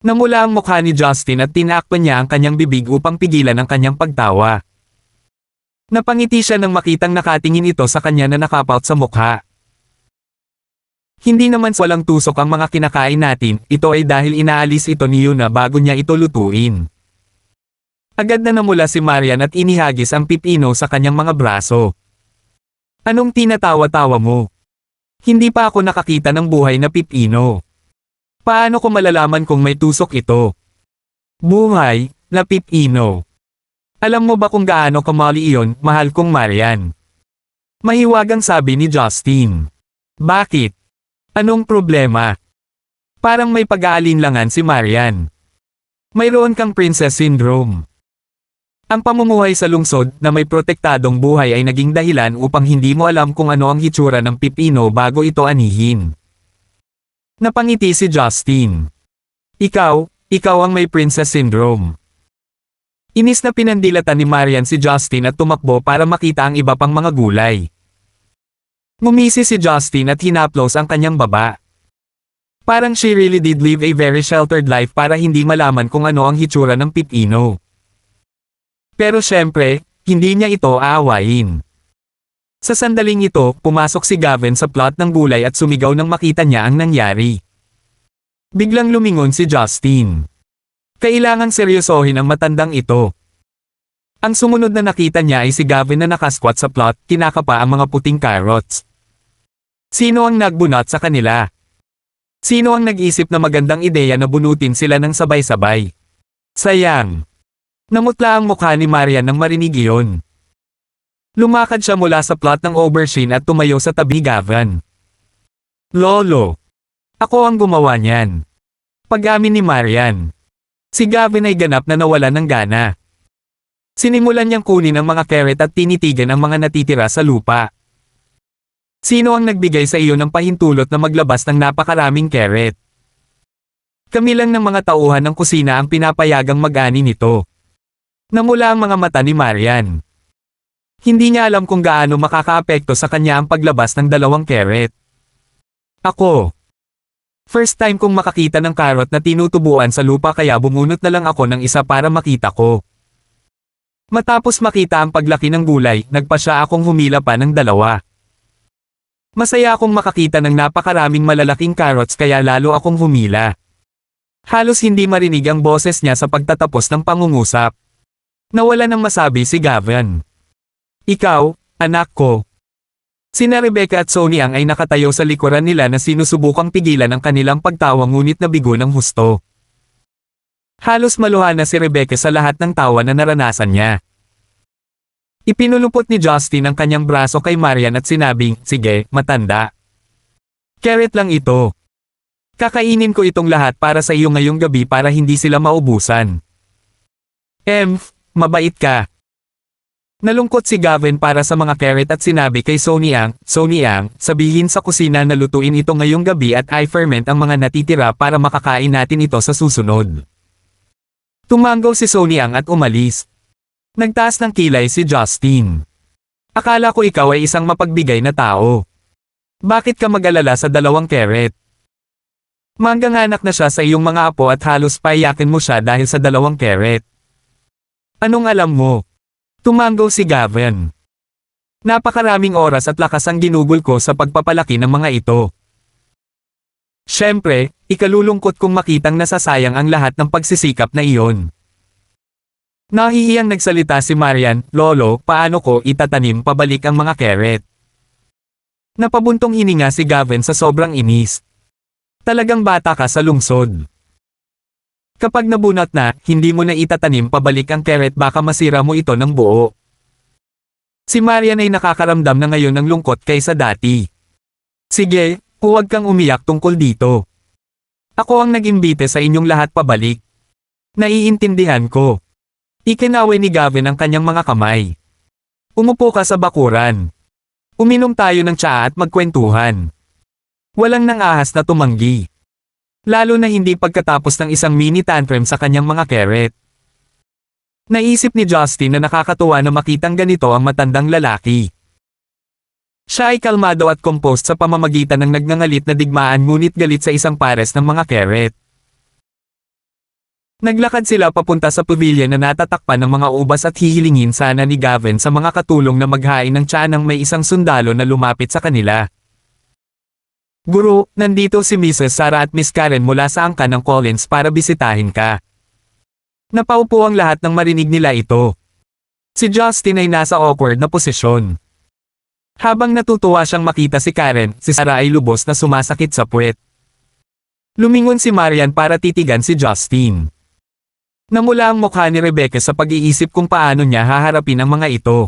Namula ang mukha ni Justin at tinakpan niya ang kanyang bibig upang pigilan ang kanyang pagtawa. Napangiti siya nang makitang nakatingin ito sa kanya na nakapout sa mukha. Hindi naman walang tusok ang mga kinakain natin, ito ay dahil inaalis ito ni Yuna bago niya ito lutuin. Agad na namula si Marian at inihagis ang pipino sa kanyang mga braso. Anong tinatawa-tawa mo? Hindi pa ako nakakita ng buhay na pipino. Paano ko malalaman kung may tusok ito? Buhay na pipino. Alam mo ba kung gaano kamali iyon, mahal kong Marian? Mahiwagang sabi ni Justin. Bakit? Anong problema? Parang may pag-aalinlangan si Marian. Mayroon kang princess syndrome. Ang pamumuhay sa lungsod na may protektadong buhay ay naging dahilan upang hindi mo alam kung ano ang hitsura ng pipino bago ito anihin. Napangiti si Justin. Ikaw ang may princess syndrome. Inis na pinandilatan ni Marian si Justin at tumakbo para makita ang iba pang mga gulay. Ngumisi si Justin at hinaplos ang kanyang baba. Parang she really did live a very sheltered life para hindi malaman kung ano ang hitsura ng pipino. Pero syempre, hindi niya ito aawain. Sa sandaling ito, pumasok si Gavin sa plot ng gulay at sumigaw nang makita niya ang nangyari. Biglang lumingon si Justin. Kailangang seryosohin ang matandang ito. Ang sumunod na nakita niya ay si Gavin na nakasquat sa plot, kinakapa ang mga puting carrots. Sino ang nagbunot sa kanila? Sino ang nag-isip na magandang ideya na bunutin sila ng sabay-sabay? Sayang. Namutla ang mukha ni Marian nang marinig iyon. Lumakad siya mula sa plot ng aubergine at tumayo sa tabi Gavin. Lolo. Ako ang gumawa niyan. Pag-amin ni Marian. Si Gavin ay ganap na nawalan ng gana. Sinimulan niyang kunin ang mga carrot at tinitigan ang mga natitira sa lupa. Sino ang nagbigay sa iyo ng pahintulot na maglabas ng napakaraming carrot? Kami lang ng mga tauhan ng kusina ang pinapayagang mag-ani nito. Namula ang mga mata ni Marian. Hindi niya alam kung gaano makakaapekto sa kanya ang paglabas ng 2 carrot. Ako. First time kong makakita ng carrot na tinutubuan sa lupa kaya bumunot na lang ako ng isa para makita ko. Matapos makita ang paglaki ng gulay, nagpa siya akong humila pa ng 2. Masaya akong makakita ng napakaraming malalaking carrots kaya lalo akong humila. Halos hindi marinig ang boses niya sa pagtatapos ng pangungusap. Nawala nang masabi si Gavin. Ikaw, anak ko. Sina Rebecca at Sonny Ang ay nakatayo sa likuran nila na sinusubukang pigilan ang kanilang pagtawa ngunit nabigo ng husto. Halos maluha na si Rebecca sa lahat ng tawa na naranasan niya. Ipinulupot ni Justin ang kanyang braso kay Marian at sinabing, sige, matanda. Carrot lang ito. Kakainin ko itong lahat para sa iyo ngayong gabi para hindi sila maubusan. Mabait ka. Nalungkot si Gavin para sa mga carrot at sinabi kay Sonny Ang, sabihin sa kusina na lutuin ito ngayong gabi at i-ferment ang mga natitira para makakain natin ito sa susunod. Tumanggaw si Sonny Ang at umalis. Nagtaas ng kilay si Justin. Akala ko ikaw ay isang mapagbigay na tao. Bakit ka mag-alala sa 2 carrot? Mangganganak na siya sa iyong mga apo at halos paiyakin mo siya dahil sa 2 carrot. Anong alam mo? Tumanggaw si Gavin. Napakaraming oras at lakas ang ginugol ko sa pagpapalaki ng mga ito. Siyempre, ikalulungkot kong makitang nasasayang ang lahat ng pagsisikap na iyon. Nahihiyang nagsalita si Marian, Lolo, paano ko itatanim pabalik ang mga carrot? Napabuntong hininga si Gavin sa sobrang inis. Talagang bata ka sa lungsod. Kapag nabunot na, hindi mo na itatanim pabalik ang carrot baka masira mo ito ng buo. Si Marian ay nakakaramdam na ngayon ng lungkot kaysa dati. Sige, huwag kang umiyak tungkol dito. Ako ang nag-imbite sa inyong lahat pabalik. Naiintindihan ko. Ikinaway ni Gavin ang kanyang mga kamay. Umupo ka sa bakuran. Uminom tayo ng tsaa at magkwentuhan. Walang nangahas na tumanggi. Lalo na hindi pagkatapos ng isang mini tantrum sa kanyang mga keret. Naisip ni Justin na nakakatuwa na makitang ganito ang matandang lalaki. Siya ay kalmado at composed sa pamamagitan ng nagngangalit na digmaan ngunit galit sa isang pares ng mga keret. Naglakad sila papunta sa pavilion na natatakpan ng mga ubas at hihilingin sana ni Gavin sa mga katulong na maghain ng tiyan nang may isang sundalo na lumapit sa kanila. Guro, nandito si Mrs. Sarah at Miss Karen mula sa angkan ng Collins para bisitahin ka. Napaupo ang lahat nang marinig nila ito. Si Justin ay nasa awkward na posisyon. Habang natutuwa siyang makita si Karen, si Sarah ay lubos na sumasakit sa puwet. Lumingon si Marian para titigan si Justin. Namula ang mukha ni Rebecca sa pag-iisip kung paano niya haharapin ang mga ito.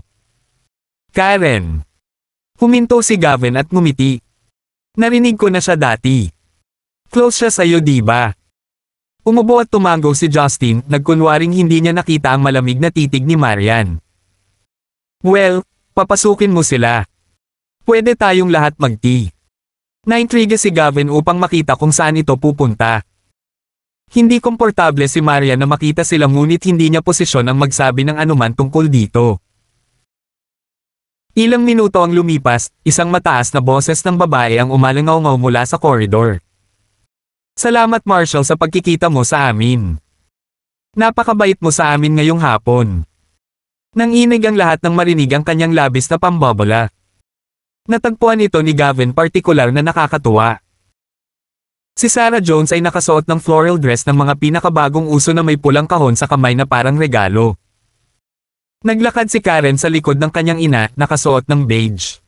Karen. Huminto si Gavin at ngumiti. Narinig ko na siya dati. Close siya sa'yo diba? Umubo at tumango si Justin, nagkunwaring hindi niya nakita ang malamig na titig ni Marian. Well, papasukin mo sila. Pwede tayong lahat mag-tea. Naintriga si Gavin upang makita kung saan ito pupunta. Hindi komportable si Marian na makita sila ngunit hindi niya posisyon ang magsabi ng anuman tungkol dito. Ilang minuto ang lumipas, isang mataas na boses ng babae ang umalangaw-ngaw mula sa koridor. Salamat Marshall sa pagkikita mo sa amin. Napakabait mo sa amin ngayong hapon. Nanginig ang lahat nang marinig ang kanyang labis na pambobola. Natagpuan ito ni Gavin partikular na nakakatuwa. Si Sarah Jones ay nakasuot ng floral dress ng mga pinakabagong uso na may pulang kahon sa kamay na parang regalo. Naglakad si Karen sa likod ng kanyang ina, nakasuot ng beige.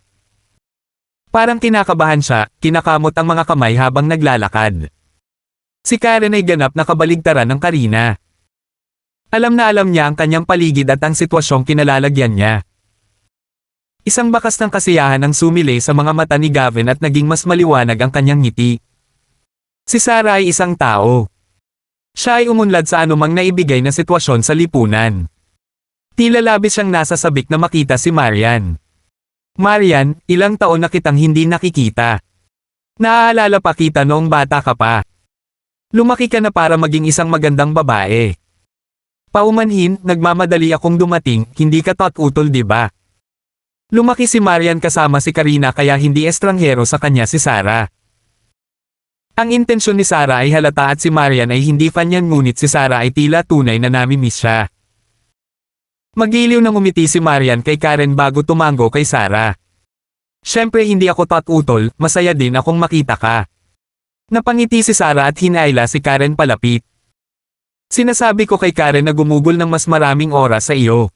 Parang kinakabahan siya, kinakamot ang mga kamay habang naglalakad. Si Karen ay ganap na kabaligtaran ng Karina. Alam na alam niya ang kanyang paligid at ang sitwasyong kinalalagyan niya. Isang bakas ng kasiyahan ang sumilay sa mga mata ni Gavin at naging mas maliwanag ang kanyang ngiti. Si Sarah ay isang tao. Siya ay umunlad sa anumang naibigay na sitwasyon sa lipunan. Tila labis siyang nasa sabik na makita si Marian. Marian, ilang taon na kitang hindi nakikita. Naaalala pa kita noong bata ka pa. Lumaki ka na para maging isang magandang babae. Paumanhin, nagmamadali akong dumating, hindi ka tot-utol diba? Lumaki si Marian kasama si Karina kaya hindi estranghero sa kanya si Sarah. Ang intensyon ni Sarah ay halata at si Marian ay hindi fan niyan ngunit si Sarah ay tila tunay na namimiss siya. Magiliw nang umiti si Marian kay Karen bago tumango kay Sarah. Siyempre hindi ako tot-utol, masaya din akong makita ka. Napangiti si Sarah at hinayla si Karen palapit. Sinasabi ko kay Karen na gumugol ng mas maraming oras sa iyo.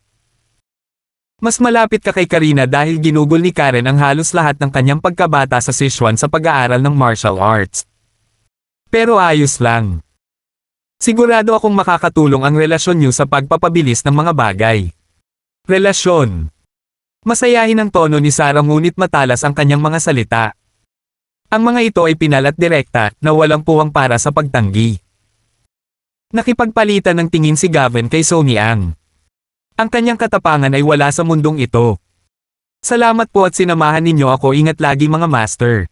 Mas malapit ka kay Karina dahil ginugol ni Karen ang halos lahat ng kanyang pagkabata sa Sichuan sa pag-aaral ng martial arts. Pero ayos lang. Sigurado akong makakatulong ang relasyon niyo sa pagpapabilis ng mga bagay. Relasyon. Masayahin ang tono ni Sarah ngunit matalas ang kanyang mga salita. Ang mga ito ay pinal at direkta na walang puwang para sa pagtanggi. Nakipagpalitan ng tingin si Gavin kay Sony Ang. Ang kanyang katapangan ay wala sa mundong ito. Salamat po at sinamahan ninyo ako, ingat lagi mga master.